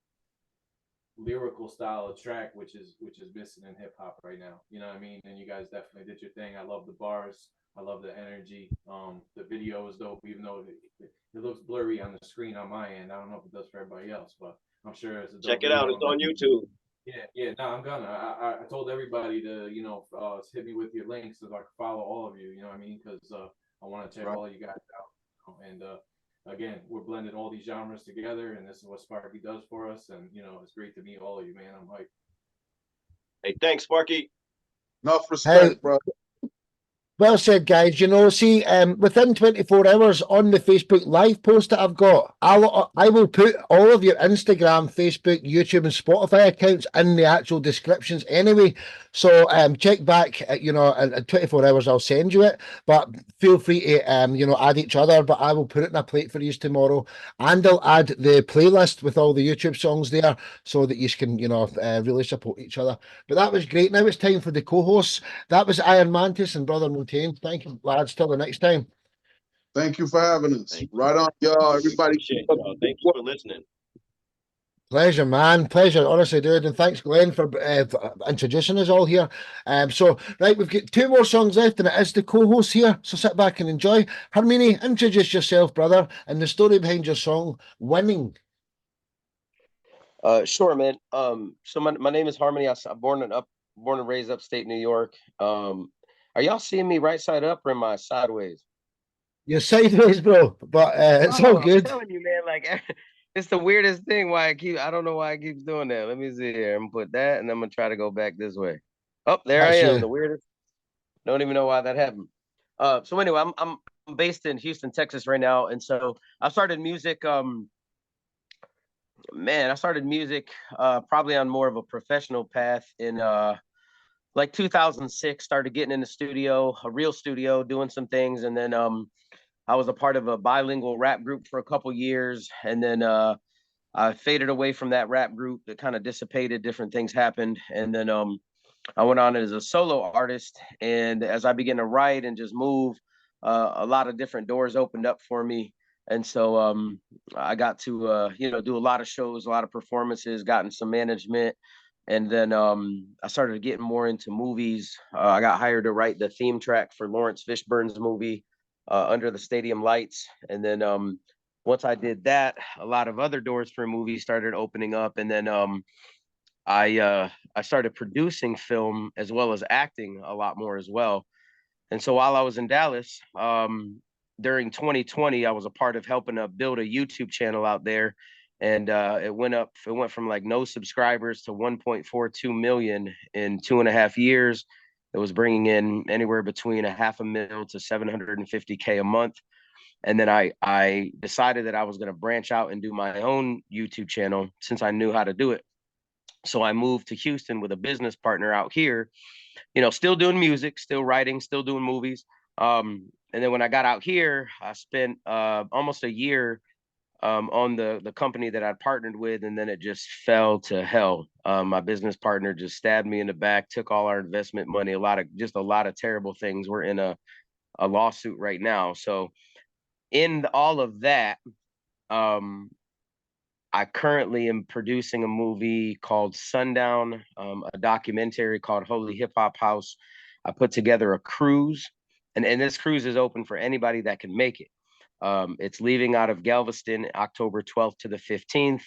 lyrical style of track, which is missing in hip hop right now. You know what I mean? And you guys definitely did your thing. I love the bars. I love the energy. The video is dope, even though it looks blurry on the screen on my end. I don't know if it does for everybody else, but I'm sure it's a dope Check it out. It's on YouTube. Yeah. No, I'm gonna. I told everybody to, hit me with your links so I can follow all of you. You know what I mean? Because I want to check all you guys out. And again, we're blending all these genres together, and this is what Sparky does for us. And it's great to meet all of you, man. I'm hyped. Hey, thanks, Sparky. Enough respect, bro. Well said, guys. You know, see, within 24 hours on the Facebook Live post that I've got, I will put all of your Instagram, Facebook, YouTube, and Spotify accounts in the actual descriptions anyway. So check back, in 24 hours, I'll send you it. But feel free to, add each other. But I will put it in a plate for you tomorrow. And I'll add the playlist with all the YouTube songs there so that you can, really support each other. But that was great. Now it's time for the co-hosts. That was IronMantis and Brother Montaigne. Thank you, lads. Till the next time. Thank you for having us. Right on, y'all. Everybody. Thank you for listening. Pleasure, man. Pleasure, honestly, dude. And thanks, Glenn, for introducing us all here. Right, we've got 2 more songs left, and it is the co-host here. So sit back and enjoy. Harmini, introduce yourself, brother, and the story behind your song, Winning. Sure, man. So my name is Harmini. I'm born and raised upstate New York. Are y'all seeing me right side up or am I sideways? You're sideways, bro, but it's all good. I'm telling you, man, like it's the weirdest thing why I don't know why I keep doing that. Let me see here. I'm gonna put that and I'm gonna try to go back this way. Oh, there I am. The weirdest. Don't even know why that happened. So anyway, I'm based in Houston, Texas right now. And so I started music. I started music probably on more of a professional path in like 2006. Started getting in the studio, a real studio, doing some things, and then I was a part of a bilingual rap group for a couple years, and then I faded away from that rap group. It kind of dissipated. Different things happened, and then I went on as a solo artist. And as I began to write and just move, a lot of different doors opened up for me. And so I got to do a lot of shows, a lot of performances, gotten some management. And then I started getting more into movies. I got hired to write the theme track for Lawrence Fishburne's movie, Under the Stadium Lights. And then once I did that, a lot of other doors for movies started opening up. And then I started producing film as well as acting a lot more as well. And so while I was in Dallas, during 2020, I was a part of helping to build a YouTube channel out there. And it went from like no subscribers to 1.42 million in 2.5 years. It was bringing in anywhere between $500,000 to $750K a month. And then I decided that I was going to branch out and do my own YouTube channel since I knew how to do it. So I moved to Houston with a business partner out here, still doing music, still writing, still doing movies. And then when I got out here, I spent almost a year on the company that I'd partnered with, and then it just fell to hell. My business partner just stabbed me in the back, took all our investment money, a lot of terrible things. We're in a lawsuit right now. So in all of that, I currently am producing a movie called Sundown, a documentary called Holy Hip Hop House. I put together a cruise, and this cruise is open for anybody that can make it. It's leaving out of Galveston October 12th to the 15th,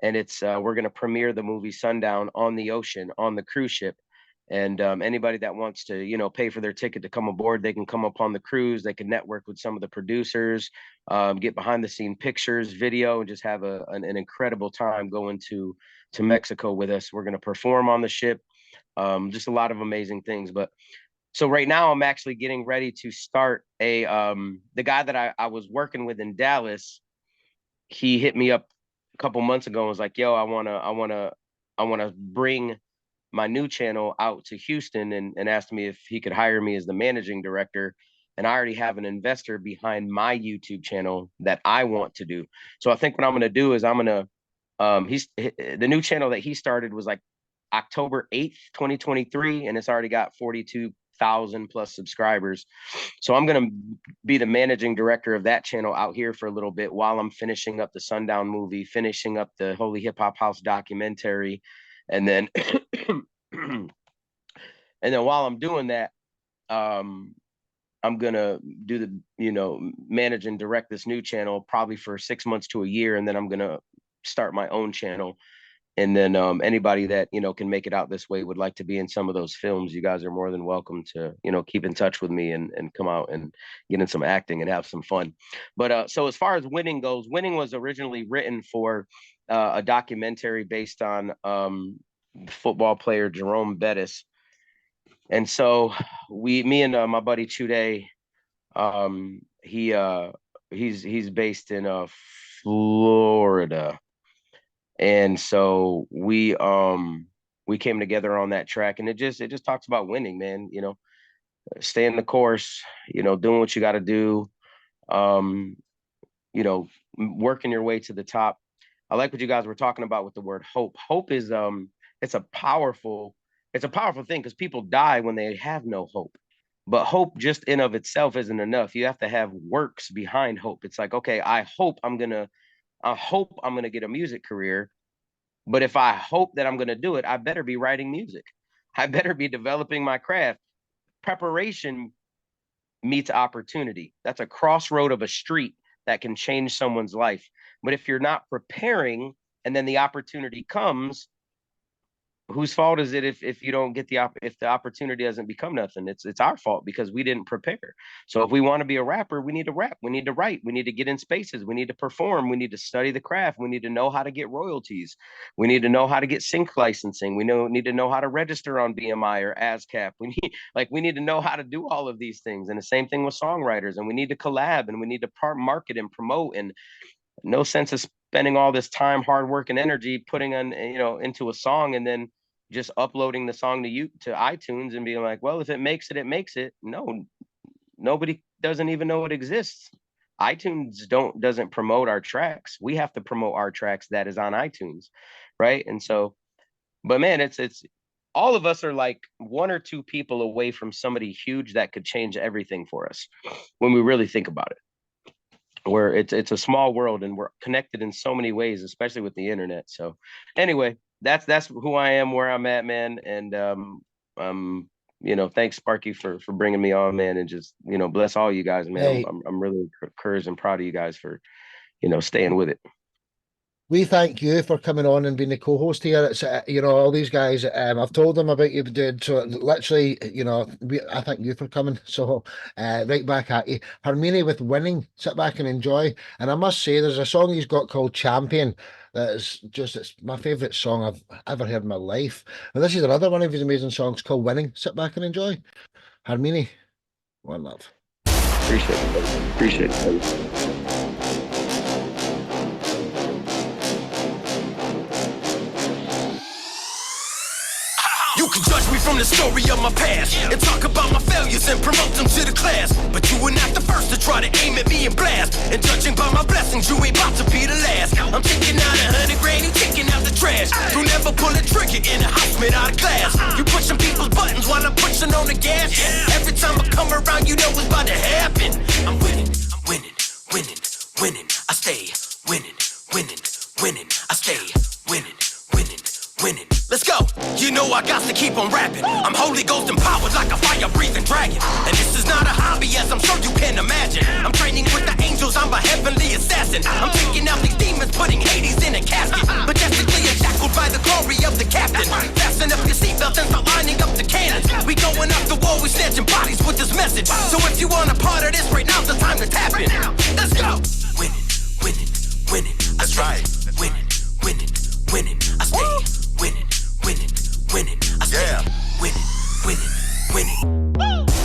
and we're going to premiere the movie Sundown on the ocean on the cruise ship. And anybody that wants to, pay for their ticket to come aboard, they can come up on the cruise. They can network with some of the producers, get behind the scene pictures, video, and just have an incredible time going to Mexico with us. We're going to perform on the ship, just a lot of amazing things. But so right now I'm actually getting ready to start the guy that I was working with in Dallas. He hit me up a couple months ago and was like, yo, I wanna bring my new channel out to Houston and asked me if he could hire me as the managing director. And I already have an investor behind my YouTube channel that I want to do. So I think what I'm going to do is the new channel that he started was like October 8th, 2023. And it's already got 42,000 plus subscribers. So I'm going to be the managing director of that channel out here for a little bit while I'm finishing up the Sundown movie, finishing up the Holy Hip Hop House documentary. And then while I'm doing that, I'm gonna do manage and direct this new channel probably for 6 months to a year, and then I'm gonna start my own channel. And then anybody that can make it out this way would like to be in some of those films, you guys are more than welcome to keep in touch with me and come out and get in some acting and have some fun. But so as far as Winning goes, Winning was originally written for a documentary based on football player Jerome Bettis. And so me and my buddy Chud'E, he's based in Florida. And so we came together on that track, and it just talks about winning, man. You know, staying the course, you know, doing what you got to do, you know, working your way to the top. I like what you guys were talking about with the word hope. Hope is it's a powerful thing, because people die when they have no hope. But hope just in of itself isn't enough. You have to have works behind hope. It's like, okay, I hope I'm gonna get a music career. But if I hope that I'm gonna do it, I better be writing music. I better be developing my craft. Preparation meets opportunity. That's a crossroad of a street that can change someone's life. But if you're not preparing and then the opportunity comes, whose fault is it if you don't get if the opportunity doesn't become nothing? It's our fault, because we didn't prepare. So if we want to be a rapper, we need to rap, we need to write, we need to get in spaces, we need to perform, we need to study the craft, we need to know how to get royalties, we need to know how to get sync licensing, we need to know how to register on BMI or ASCAP. We need to know how to do all of these things. And the same thing with songwriters. And we need to collab, and we need to market and promote. And no sense of spending all this time, hard work, and energy putting on, you know, into a song and then just uploading the song to iTunes and being like, well, if it makes it, it makes it. No, nobody doesn't even know it exists. iTunes doesn't promote our tracks. We have to promote our tracks that is on iTunes, right? And so, but man, it's all of us are like one or two people away from somebody huge that could change everything for us when we really think about it. Where it's a small world, and we're connected in so many ways, especially with the internet. So anyway, that's who I am, where I'm at, man. And you know, thanks Sparky for bringing me on, man, and just, you know, bless all you guys, man. Hey. I'm really encouraged and proud of you guys for, you know, staying with it. We thank you for coming on and being the co-host here. It's you know, all these guys. I've told them about you, dude. So literally, you know, I thank you for coming. So right back at you, Harmini with Winning. Sit back and enjoy. And I must say, there's a song he's got called Champion. That is just, it's my favorite song I've ever heard in my life. And this is another one of his amazing songs called Winning. Sit back and enjoy. Harmini, one love. Appreciate it. Appreciate it. You can judge me from the story of my past and talk about my failures and promote them to the class. But you were not the first to try to aim at me and blast. And judging by my blessings, you ain't about to be the last. I'm taking out 100 grand, you taking out the trash. You never pull a trigger in a house made out of glass. You pushing people's buttons while I'm pushing on the gas. Every time I come around, you know what's about to happen. I'm winning, winning, winning, winning. I stay winning, winning, winning. I stay winning, winning, winning. Let's go. You know I got to keep on rapping. I'm Holy Ghost empowered like a fire-breathing dragon. And this is not a hobby, as I'm sure you can imagine. I'm training with the angels, I'm a heavenly assassin. I'm taking out these demons, putting Hades in a casket. Majestically shackled by the glory of the captain. Fasten up your seatbelt and start lining up the cannons. We going up the wall, we snatching bodies with this message. So if you want a part of this, right now's the time to tap in. Let's go. Winning, winning, winning. That's right. Winning, winning, winning. I stay winning, winning, winning. I stay winning, winning, winning.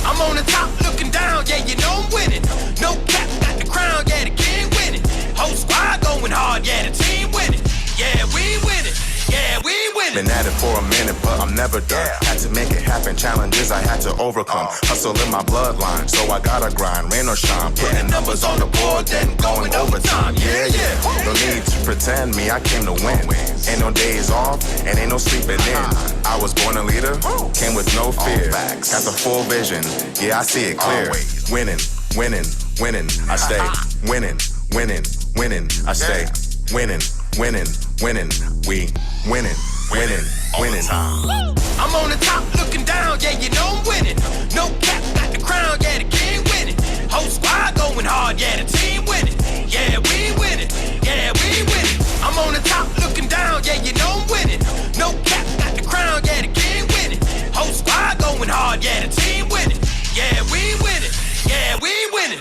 I'm on the top looking down, yeah, you know I'm winning. No cap, got the crown, yeah, the king winning. Whole squad going hard, yeah, the team winning. Yeah, we winning. Yeah, we winning. Been at it for a minute, but I'm never done. Had to make it happen, challenges I had to overcome. Hustle in my bloodline, so I gotta grind, rain or shine. Putting numbers on the board, then going overtime. Yeah, yeah. No need to pretend me, I came to win. Ain't no days off, and ain't no sleeping in. I was born a leader, came with no fear. Got the full vision, yeah, I see it clear. Winning, winning, winning, I stay. Winning, winning, winning, I stay. Winning, winning, winning, we winning, winning, winning. I'm on the top looking down, yeah, you know I'm winning. No cap, got the crown, yeah, the king winning. Whole squad going hard, yeah, the team winning. Yeah, we winning, yeah, we winning. I'm on the top looking down, yeah, you know I'm winning. No cap, got the crown, yeah, the king winning. Whole squad going hard, yeah, the team winning. Yeah, we winning, yeah, we winning.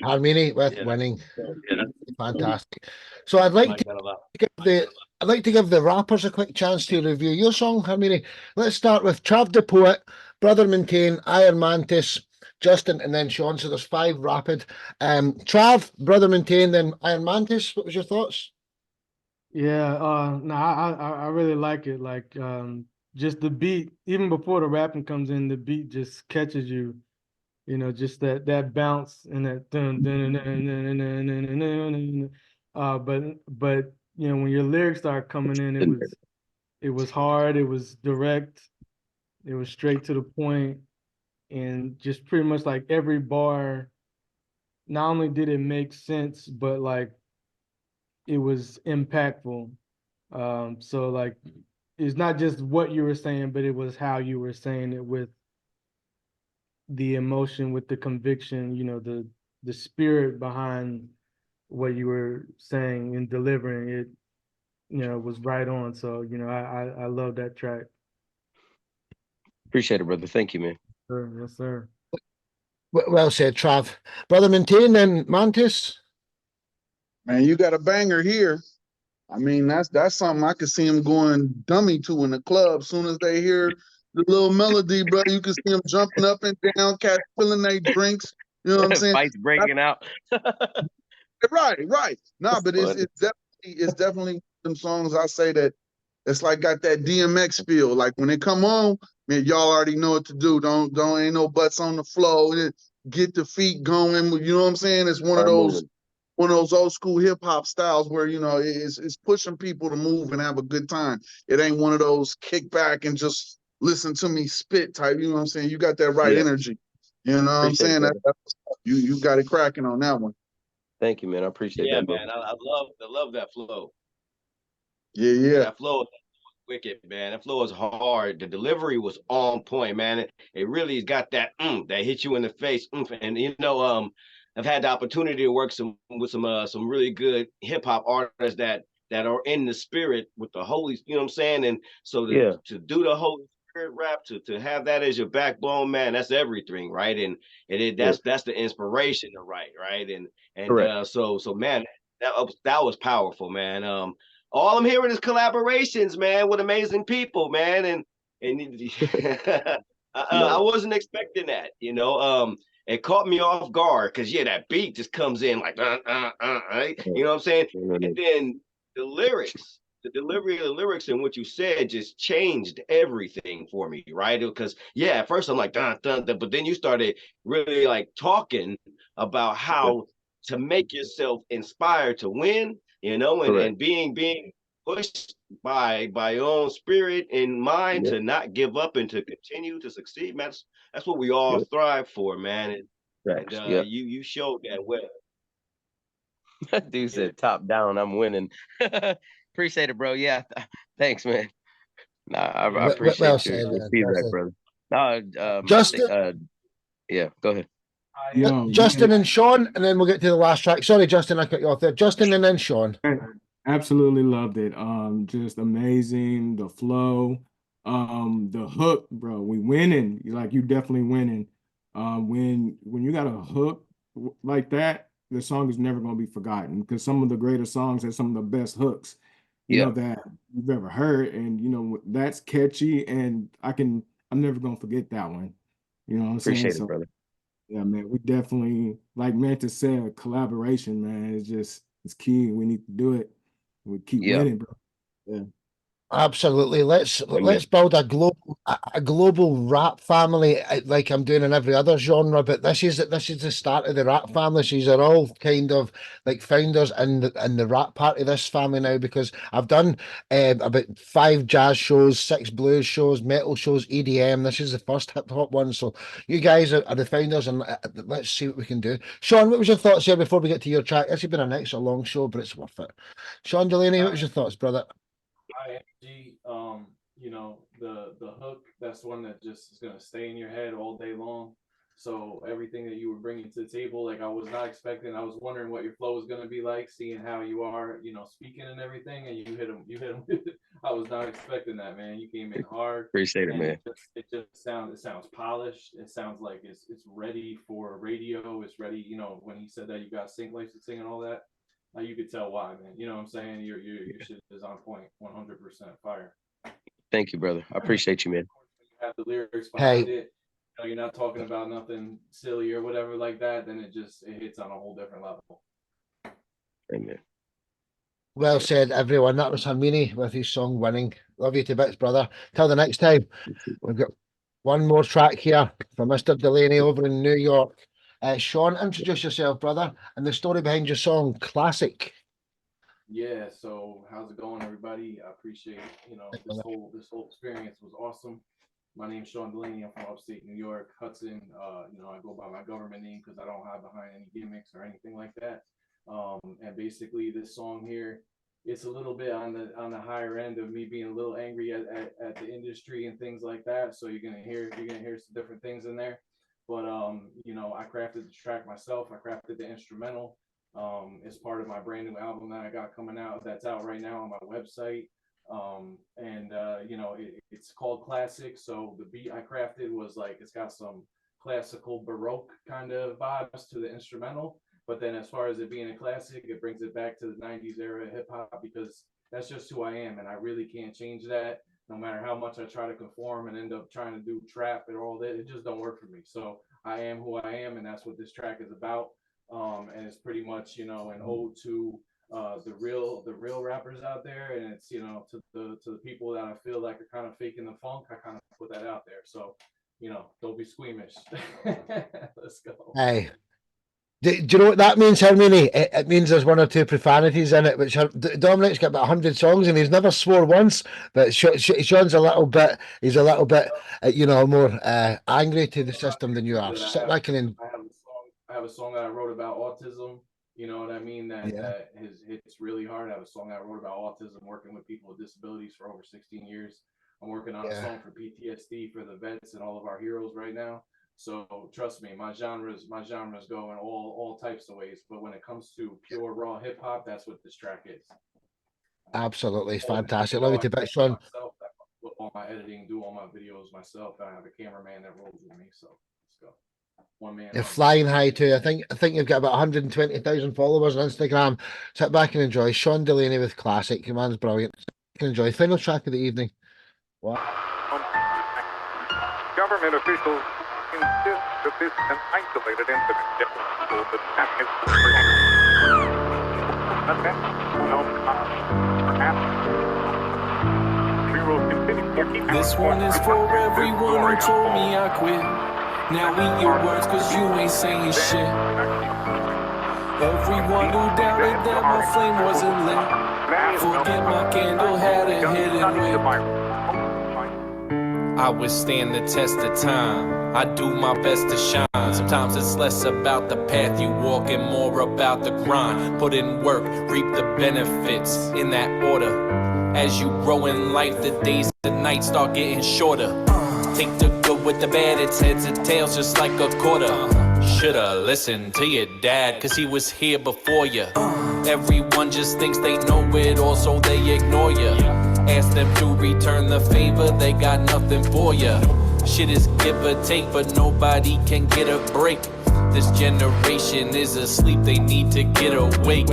Harmini with Yeah, winning. yeah, Fantastic. So I like that a lot. I'd like to give the rappers a quick chance to review your song, Harmini. Let's start with Trav the Poet, Brother Maintain, IronMantis, Justin, and then Sean. So there's 5 rapid. Trav, Brother Maintain, then IronMantis. What was your thoughts? Yeah, no, I really like it. Like, just the beat, even before the rapping comes in, the beat just catches you. You know, just that bounce and that dun dun dun dun dun dun dun dun dun dun. But you know, when your lyrics start coming in, it was hard, it was direct, it was straight to the point, and just pretty much like every bar, not only did it make sense, but like it was impactful. So like it's not just what you were saying, but it was how you were saying it with the emotion, with the conviction, you know, the spirit behind what you were saying and delivering it, you know, was right on. So, you know, I love that track. Appreciate it, brother. Thank you, man. Sure, yes, sir. Well said, Trav. Brother Maintain, then Mantis. Man, you got a banger here. I mean, that's something I could see them going dummy to in the club. Soon as they hear the little melody, bro, you can see them jumping up and down, cats filling their drinks. You know what I'm saying? Fights breaking out. Right. Nah, but it's definitely some songs I say that it's like got that DMX feel. Like when they come on, man, y'all already know what to do. Don't ain't no butts on the floor. Get the feet going. You know what I'm saying? It's one of those old school hip hop styles where you know it's pushing people to move and have a good time. It ain't one of those kick back and just listen to me spit type. You know what I'm saying? You got that right energy. You know what I'm saying? You got it cracking on that one. Thank you, man. I appreciate that, bro. Man. I love that flow. Yeah. That flow is wicked, man. That flow is hard. The delivery was on point, man. It really got that that hit you in the face. And you know, I've had the opportunity to work with some really good hip hop artists that are in the spirit with the Holy, you know what I'm saying? And so to do the Holy Spirit rap, to have that as your backbone, man, that's everything, right? And that's the inspiration to write, right? And so man, that was powerful, man. All I'm hearing is collaborations, man, with amazing people, man, and I wasn't expecting that, you know. It caught me off guard because that beat just comes in like right? You know what I'm saying? And then the lyrics, the delivery of the lyrics and what you said just changed everything for me, right? Because at first I'm like dun, dun, dun, but then you started really like talking about how to make yourself inspired to win, you know, and being pushed by your own spirit and mind to not give up and to continue to succeed, man. That's what we all thrive for, man. And you showed that well. That dude said top down, I'm winning. Appreciate it, bro. Yeah. Thanks, man. Nah, I appreciate your feedback, brother. No, Justin, go ahead. Justin and Sean, and then we'll get to the last track. Sorry, Justin, I cut you off there. Justin and then Sean. Absolutely loved it. Just amazing. The flow, the hook, bro. We winning. You definitely winning. When you got a hook like that, the song is never gonna be forgotten because some of the greatest songs have some of the best hooks, you know, that you've ever heard, and you know that's catchy, and I'm never gonna forget that one. You know what I'm saying? Appreciate it, brother. Yeah, man, we definitely, like Mantis said, collaboration, man. It's key. We need to do it. We keep winning, bro. Yeah. Absolutely. Let's build a global rap family like I'm doing in every other genre. But this is the start of the rap family. These are all kind of like founders in the rap part of this family now, because I've done about 5 jazz shows, 6 blues shows, metal shows, EDM. This is the first hip hop one. So you guys are the founders, and let's see what we can do. Sean, what was your thoughts here before we get to your track? This has been an extra long show, but it's worth it. Sean Delaney, what was your thoughts, brother? You know, the hook, that's one that just is gonna stay in your head all day long. So everything that you were bringing to the table, like I was not expecting. I was wondering what your flow was gonna be like, seeing how you are, you know, speaking and everything, and you hit him. I was not expecting that, man. You came in hard. Appreciate it, man. It just sounds polished. It sounds like it's ready for radio. It's ready. You know, when he said that you got sync licensing and all that, you could tell why, man. You know what I'm saying? Your shit is on point, 100% fire. Thank you, brother. I appreciate you, man. You have the lyrics behind it. You know, you're not talking about nothing silly or whatever like that. Then it hits on a whole different level. Amen. Well said, everyone. That was Harmini with his song Winning. Love you to bits, brother. Till the next time. We've got one more track here from Mr. Delaney over in New York. Sean, introduce yourself, brother, and the story behind your song, Classic. Yeah, so how's it going, everybody? I appreciate, you know, this whole experience was awesome. My name's Sean Delaney. I'm from upstate New York, Hudson. You know, I go by my government name because I don't hide behind any gimmicks or anything like that. And basically this song here, it's a little bit on the higher end of me being a little angry at the industry and things like that. So you're gonna hear some different things in there. But you know, I crafted the track myself. I crafted the instrumental. It's part of my brand new album that I got coming out. That's out right now on my website. You know, it's called Classic. So the beat I crafted was like, it's got some classical Baroque kind of vibes to the instrumental. But then as far as it being a classic, it brings it back to the 90s era hip hop, because that's just who I am. And I really can't change that. No matter how much I try to conform and end up trying to do trap and all that, it just don't work for me. So I am who I am, and that's what this track is about. And it's pretty much, you know, an ode to the real rappers out there, and it's, you know, to the people that I feel like are kind of faking the funk. I kind of put that out there. So, you know, don't be squeamish. Let's go. Hey. Do you know what that means, Harmini? It means there's one or two profanities in it, which Dominic's got about 100 songs and he's never swore once. But Sean's a little bit, you know, more angry to the system than you are. Sit back and I have a song that I wrote about autism. You know what I mean? That hits really hard. I have a song I wrote about autism, working with people with disabilities for over 16 years. I'm working on a song for PTSD for the vets and all of our heroes right now. So trust me, my genres go in all types of ways. But when it comes to pure raw hip hop, that's what this track is. Absolutely fantastic. Love you to bits, Sean. I put all my editing, do all my videos myself. I have a cameraman that rolls with me. So let's go. One man. You're flying high too. I think you've got about 120,000 followers on Instagram. Sit back and enjoy. Sean Delaney with Classic. Your man's brilliant. You can enjoy. Final track of the evening. What? Government officials insist that this is an isolated incident. We will continue. This one is for everyone who told me I quit. Now eat your words, cause you ain't saying shit. Everyone who doubted that my flame wasn't lit, forget my candle had a hidden wick. I withstand the test of time. I do my best to shine. Sometimes it's less about the path you walk and more about the grind. Put in work, reap the benefits in that order. As you grow in life, the days and nights start getting shorter. Take the good with the bad, it's heads and tails just like a quarter. Shoulda listened to your dad, cause he was here before you. Everyone just thinks they know it all, so they ignore you. Ask them to return the favor, they got nothing for you. Shit is give or take, but nobody can get a break. This generation is asleep, they need to get awake.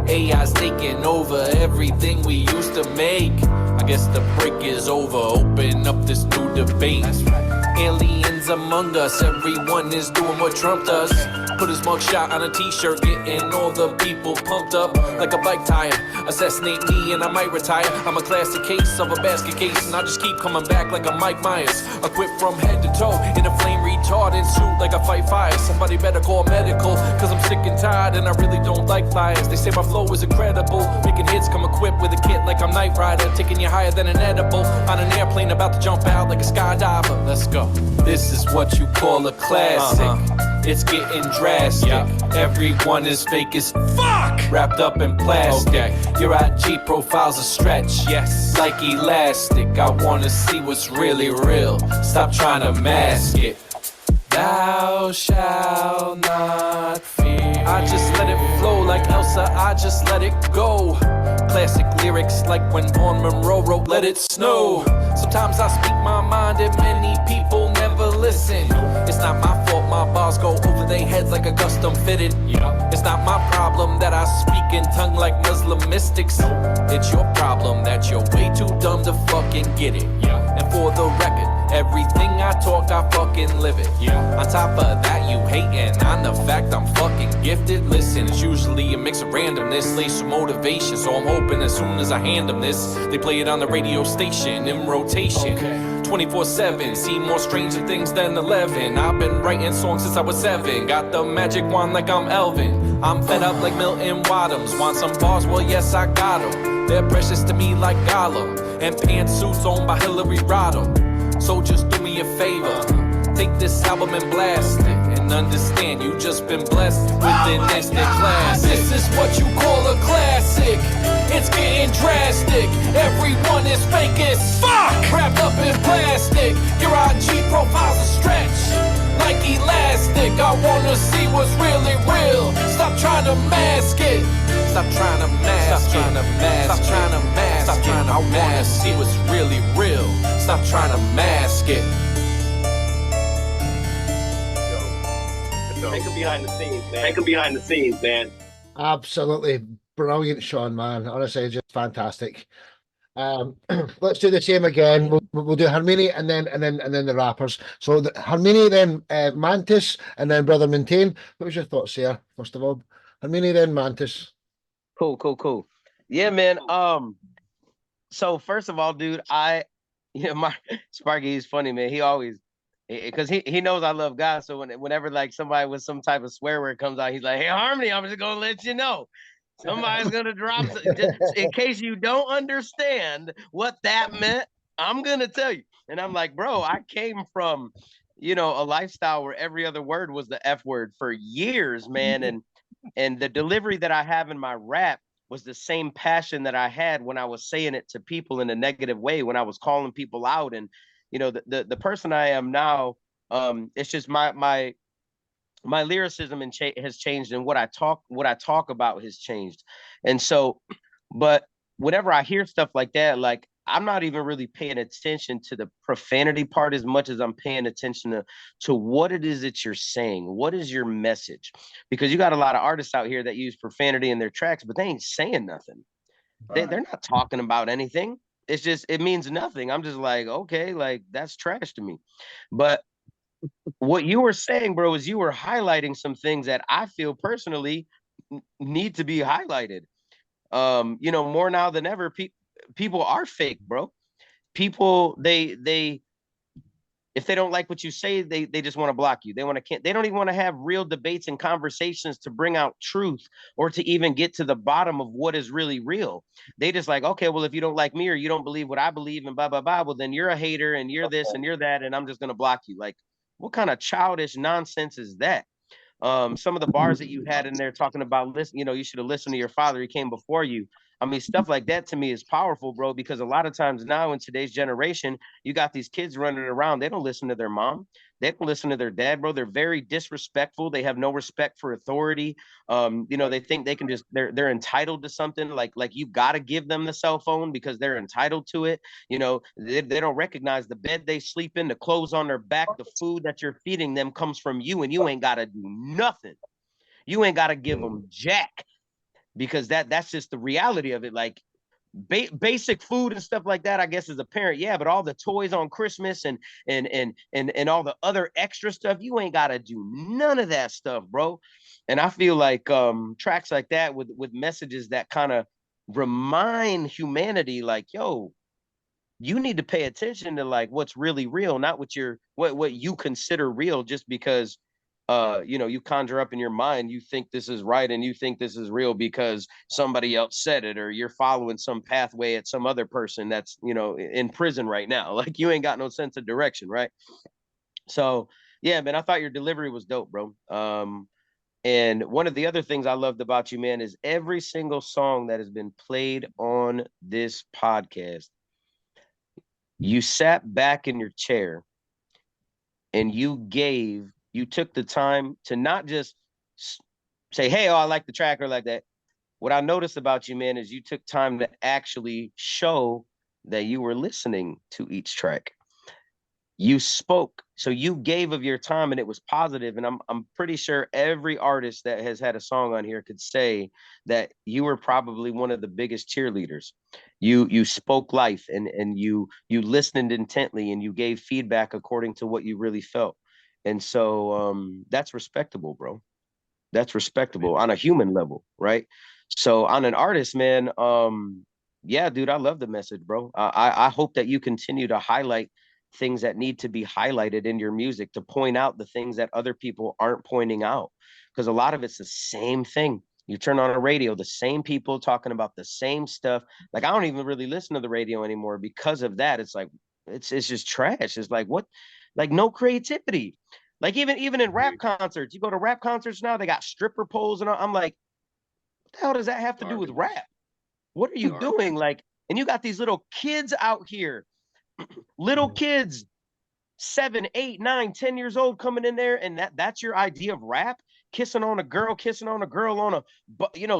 AI's taking over everything we used to make. I guess the break is over, open up this new debate. Aliens among us, everyone is doing what Trump does. Put his mugshot on a t-shirt, getting all the people pumped up like a bike tire. Assassinate me and I might retire. I'm a classic case of a basket case, and I just keep coming back like a Mike Myers. Equipped from head to toe in a flame retardant suit like I fight fire. Somebody better call medical, cause I'm sick and tired and I really don't like flyers. They say my flow is incredible, making hits come equipped with a kit like I'm Knight Rider, taking you higher than an edible on an airplane about to jump out like a skydiver. Let's go. This is what you call a classic. It's getting drastic. Everyone is fake as fuck, wrapped up in plastic. Your IG profile's a stretch, yes, like elastic. I wanna see what's really real. Stop trying to mask it. Thou shalt not fear. I just let it flow like Elsa, I just let it go. Classic lyrics like when Vaughn Monroe wrote Let It Snow. Sometimes I speak my mind and many people never listen. It's not my fault my bars go over their heads like a custom fitted. It's not my problem that I speak in tongue like Muslim mystics. It's your problem that you're way too dumb to fucking get it. And for the record, everything I talk, I fucking live it. On top of that, you hating on the fact I'm fucking gifted. Listen, it's usually a mix of randomness, laced with motivation. So I'm hoping as soon as I hand them this, they play it on the radio station in rotation. 24/7, see more stranger things than 11. I've been writing songs since I was 7. Got the magic wand like I'm Elvin. I'm fed up like Milton Wadhams. Want some bars? Well, yes, I got them. They're precious to me like Gollum. And pantsuits owned by Hillary Rodham. So just do me a favor, take this album and blast it, and understand you just been blessed with an instant classic. This is what you call a classic. It's getting drastic. Everyone is fake as fuck, wrapped up in plastic. Your IG profile's a stretch like elastic. I wanna see what's really real. Stop trying to mask it. Stop trying to mask it. Stop trying to mask it. Stop trying to mask it. Stop trying to, I wanna see what's really real. Stop trying to mask it. Take them behind the scenes, man. Take them behind the scenes, man. Absolutely brilliant, Sean, man. Honestly, just fantastic. Let's do the same again. We'll do Harmini and then the rappers. So Harmini, then Mantis, and then Brother Maintain. What was your thoughts here? First of all, Harmini, then Mantis. Cool. Yeah, man. So first of all, dude, my Sparky is funny, man. He always, because he knows I love God. So whenever like somebody with some type of swear word comes out, he's like, "Hey, Harmony, I'm just gonna let you know. Somebody's gonna drop in case you don't understand what that meant. I'm gonna tell you." And I'm like, bro, I came from, a lifestyle where every other word was the F word for years, man. And the delivery that I have in my rap was the same passion that I had when I was saying it to people in a negative way, when I was calling people out. And the person I am now, it's just my lyricism has changed, and what I talk about has changed. And so, but whenever I hear stuff like that, like I'm not even really paying attention to the profanity part as much as I'm paying attention to what it is that you're saying. What is your message? Because you got a lot of artists out here that use profanity in their tracks, but they ain't saying nothing. They're not talking about anything. It's just, it means nothing. I'm just like, okay, like that's trash to me. But what you were saying, bro, is you were highlighting some things that I feel personally need to be highlighted. More now than ever, people are fake, bro. People, if they don't like what you say, they just want to block you. They don't even want to have real debates and conversations to bring out truth or to even get to the bottom of what is really real. They just like, okay, well, if you don't like me or you don't believe what I believe and blah, blah, blah, well, then you're a hater and you're this and you're that, and I'm just going to block you. Like, what kind of childish nonsense is that? Some of the bars that you had in there talking about, you should have listened to your father. He came before you. I mean, stuff like that to me is powerful, bro, because a lot of times now in today's generation, you got these kids running around. They don't listen to their mom. They don't listen to their dad, bro. They're very disrespectful. They have no respect for authority. They think they can just, they're entitled to something, like you got to give them the cell phone because they're entitled to it. They don't recognize the bed they sleep in, the clothes on their back, the food that you're feeding them comes from you, and you ain't got to do nothing. You ain't got to give them jack, because that's just the reality of it. Like basic food and stuff like that, I guess, as a parent, yeah, but all the toys on Christmas and all the other extra stuff, you ain't got to do none of that stuff, bro. And I feel like tracks like that with messages that kind of remind humanity, like, yo, you need to pay attention to like what's really real, not what you consider real just because you conjure up in your mind, you think this is right and you think this is real because somebody else said it, or you're following some pathway at some other person that's, in prison right now. Like, you ain't got no sense of direction, right? So yeah, man, I thought your delivery was dope, bro. And one of the other things I loved about you, man, is every single song that has been played on this podcast, you sat back in your chair and you took the time to not just say, hey, oh, I like the track or like that. What I noticed about you, man, is you took time to actually show that you were listening to each track. You spoke, so you gave of your time, and it was positive. And I'm pretty sure every artist that has had a song on here could say that you were probably one of the biggest cheerleaders. You spoke life, and you listened intently, and you gave feedback according to what you really felt. And so that's respectable, bro. That's respectable on a human level, right? So on an artist, man, yeah, dude, I love the message, bro. I hope that you continue to highlight things that need to be highlighted in your music, to point out the things that other people aren't pointing out, because a lot of it's the same thing. You turn on a radio, the same people talking about the same stuff. Like, I don't even really listen to the radio anymore because of that. It's like, it's just trash. It's like, what? Like, no creativity. Like, even in rap concerts, you go to rap concerts now, they got stripper poles, and I'm like, what the hell does that have to do with rap? What are you doing? Like, and you got these little kids out here, little kids, 7, 8, 9, 10 years old, coming in there, and that's your idea of rap? Kissing on a girl on a,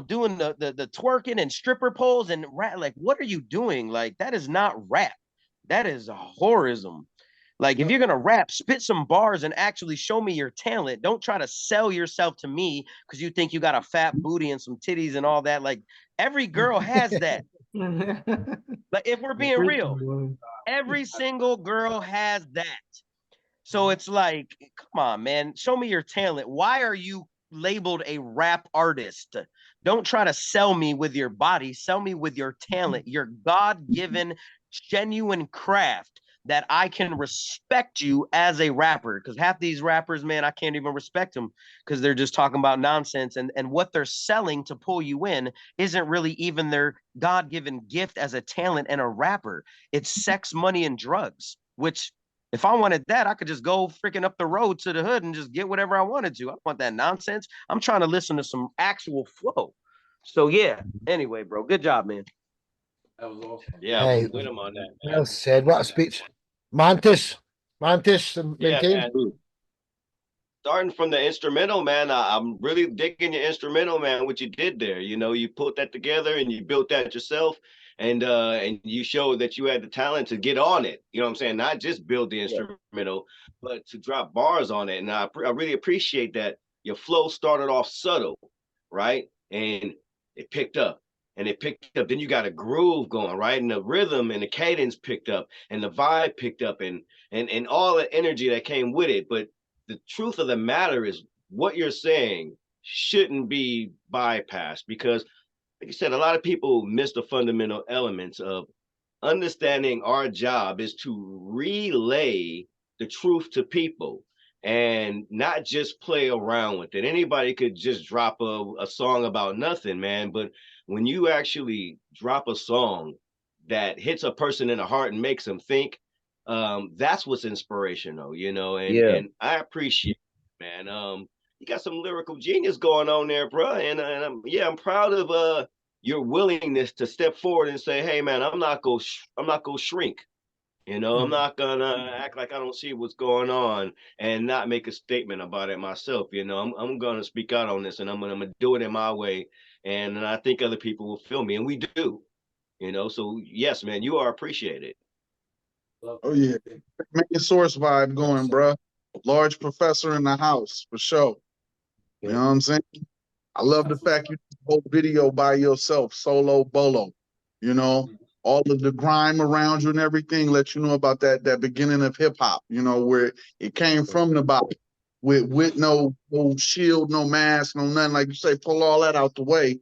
doing the twerking and stripper poles and rap. Like, what are you doing? Like, that is not rap. That is a horrorism. Like, if you're gonna rap, spit some bars and actually show me your talent. Don't try to sell yourself to me because you think you got a fat booty and some titties and all that. Like, every girl has that. Like, if we're being real, every single girl has that. So it's like, come on, man, show me your talent. Why are you labeled a rap artist? Don't try to sell me with your body. Sell me with your talent, your God-given, genuine craft, that I can respect you as a rapper. Because half these rappers, man, I can't even respect them because they're just talking about nonsense. And what they're selling to pull you in isn't really even their God-given gift as a talent and a rapper. It's sex, money, and drugs, which, if I wanted that, I could just go freaking up the road to the hood and just get whatever I wanted to. I don't want that nonsense. I'm trying to listen to some actual flow. So yeah, anyway, bro, good job, man. That was awesome. Yeah, Hey, I'm with him on that, man. well said. What a speech. Mantis, Yeah, maintain. man. Starting from the instrumental, man, I'm really digging your instrumental, man, what you did there. You know, you put that together and you built that yourself, and you showed that you had the talent to get on it. You know what I'm saying? Not just build the instrumental, but to drop bars on it. And I really appreciate that your flow started off subtle, right? And it picked up. And it picked up. Then you got a groove going, right? And the rhythm and the cadence picked up, and the vibe picked up, and all the energy that came with it. But the truth of the matter is, what you're saying shouldn't be bypassed, because, like you said, a lot of people miss the fundamental elements of understanding our job is to relay the truth to people and not just play around with it. Anybody could just drop a song about nothing, man. But when you actually drop a song that hits a person in the heart and makes them think, that's what's inspirational, you know. And I appreciate it, man. You got some lyrical genius going on there, bro. And I'm proud of your willingness to step forward and say, hey, man, I'm not gonna shrink. You know, I'm not gonna act like I don't see what's going on and not make a statement about it myself. You know, I'm gonna speak out on this, and I'm gonna do it in my way. And I think other people will feel me, and we do. You know, so yes, man, you are appreciated. Oh yeah, making source vibe going, bro. Large professor in the house for sure. You know what I'm saying? I love the fact you did the whole video by yourself, solo bolo. You know, all of the grime around you and everything let you know about that beginning of hip hop. You know, where it came from the bottom, with no shield, no mask, no nothing. Like you say, pull all that out the way.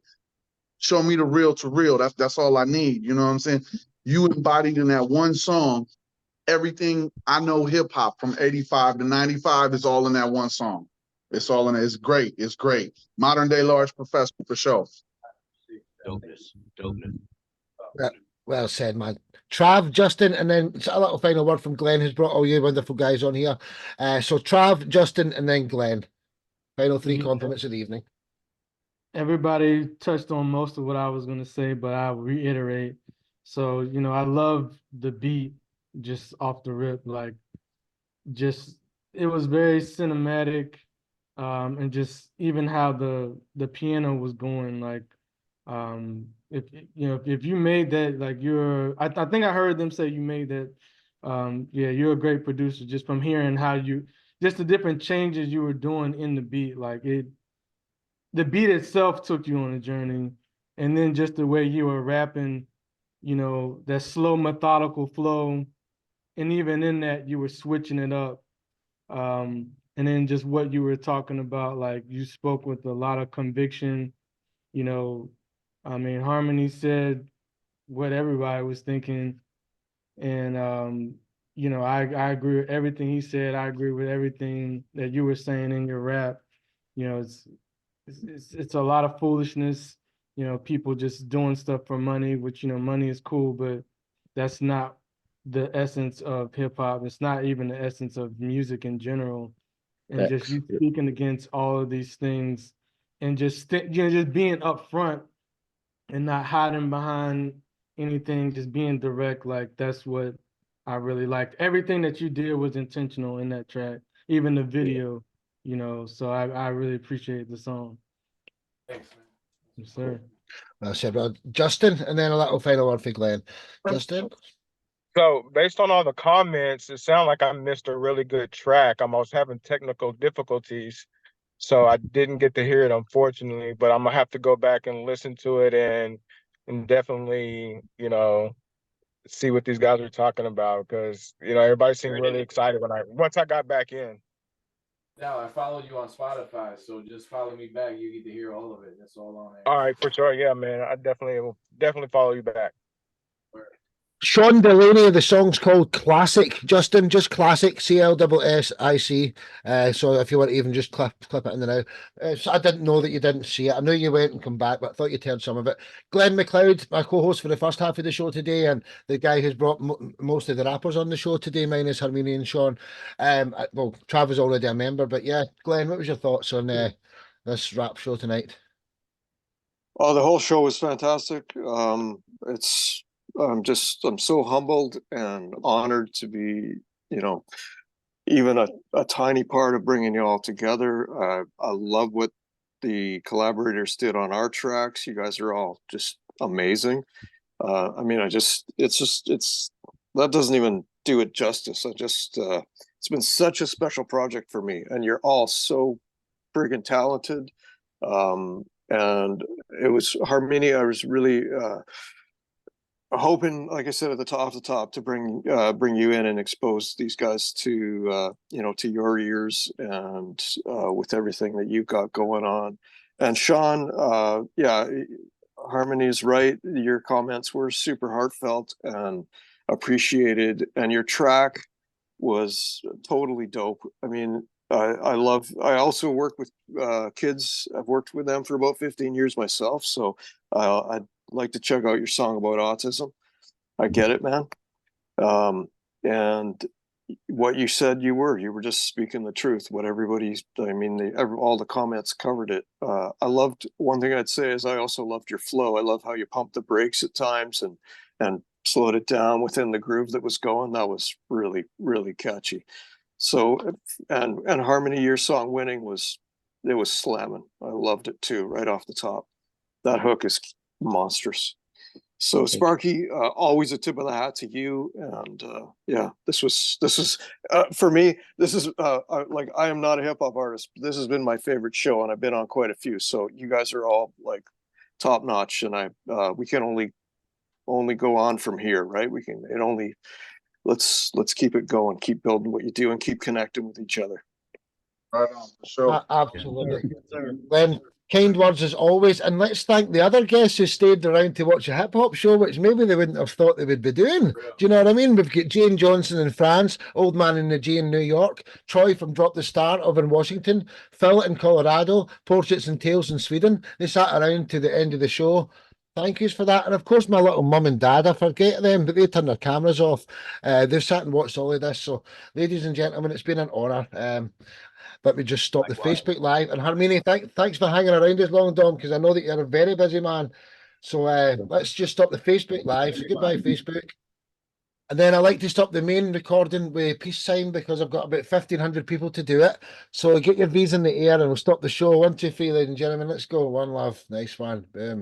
Show me the real to real. That's all I need. You know what I'm saying? You embodied in that one song everything I know hip hop from 85 to 95 is all in that one song. It's all in it. It's great. It's great. Modern day large professor for sure. Dopeness. Well said, man. Trav, Justin, and then a little final word from Glenn, who's brought all you wonderful guys on here. So Trav, Justin, and then Glenn. Final three compliments of the evening. Everybody touched on most of what I was going to say, but I'll reiterate. So, you know, I love the beat just off the rip. Like, just, it was very cinematic. and just even how the piano was going, like, if you know, if you made that, like, I think I heard them say you made that. Yeah, you're a great producer just from hearing how just the different changes you were doing in the beat. Like, the beat itself took you on a journey, and then just the way you were rapping, you know, that slow methodical flow, and even in that you were switching it up. And then just what you were talking about, like, you spoke with a lot of conviction. You know, I mean, Harmony said what everybody was thinking, and you know, I agree with everything he said. I agree with everything that you were saying in your rap. You know, it's a lot of foolishness. You know, people just doing stuff for money, which, you know, money is cool, but that's not the essence of hip hop. It's not even the essence of music in general. And just you speaking against all of these things, and just you know, just being upfront and not hiding behind anything, just being direct. Like, that's what I really liked. Everything that you did was intentional in that track, even the video, you know. So I really appreciate the song. Thanks, man. Yes, sir. Well said, bro. Justin, and then a little final word for Glenn. Justin? So based on all the comments, it sounded like I missed a really good track. I was having technical difficulties, so I didn't get to hear it, unfortunately, but I'm gonna have to go back and listen to it and definitely, you know, see what these guys are talking about, because, you know, everybody seemed really excited once I got back in. Now I followed you on Spotify, so just follow me back. You get to hear all of it. That's all on there. All right, for sure. Yeah, man. I will definitely follow you back. Sean Delaney, the song's called Classic. Justin, just Classic, CLSSIC. So if you want to even just clip it in there now. So I didn't know that you didn't see it. I knew you went and come back, but I thought you'd heard some of it. Glenn McLeod, my co-host for the first half of the show today, and the guy who's brought most of the rappers on the show today, minus Harmini and Sean. Well, Trav is already a member, but yeah, Glenn, what was your thoughts on this rap show tonight? Oh, the whole show was fantastic. I'm so humbled and honored to be, you know, even a tiny part of bringing you all together. I love what the collaborators did on our tracks. You guys are all just amazing. I mean, that doesn't even do it justice. It's been such a special project for me, and you're all so friggin' talented. And it was Harmini. I was really, hoping, like I said at the top, to bring you in and expose these guys to you know, to your ears, and with everything that you've got going on. And Sean, yeah, Harmony's right. Your comments were super heartfelt and appreciated, and your track was totally dope. I mean, I also work with kids. I've worked with them for about 15 years myself, so I'd like to check out your song about autism. I get it, man. And what you said, you were just speaking the truth. What everybody's, I mean, all the comments covered it. I loved, one thing I'd say is I also loved your flow. I love how you pumped the brakes at times and slowed it down within the groove that was going. That was really, really catchy. So, and Harmony, your song Winning was slamming. I loved it too, right off the top. That hook is monstrous. So Sparky, always a tip of the hat to you. And yeah, this was for me, this is like, I am not a hip hop artist, but this has been my favorite show, and I've been on quite a few. So you guys are all like top notch, and we can only go on from here, right? Let's keep it going, keep building what you do, and keep connecting with each other. Right on, for sure. Absolutely. Glenn, kind words as always, and let's thank the other guests who stayed around to watch a hip hop show, which maybe they wouldn't have thought they would be doing. Do you know what I mean? We've got Jane Johnson in France, Old Man in the G in New York, Troy from Drop the Star over in Washington, Phil in Colorado, Portraits and Tales in Sweden. They sat around to the end of the show. Thank yous for that. And of course, my little mum and dad, I forget them, but they turned their cameras off. They've sat and watched all of this. So, ladies and gentlemen, it's been an honour. But we just stopped the Facebook Live. And Harmini, thanks for hanging around as long, Dom, because I know that you're a very busy man. So let's just stop the Facebook Live. So goodbye, Facebook. And then I like to stop the main recording with peace sign because I've got about 1,500 people to do it. So get your V's in the air and we'll stop the show. 1, 2, 3, ladies and gentlemen. Let's go. One love. Nice one. Boom.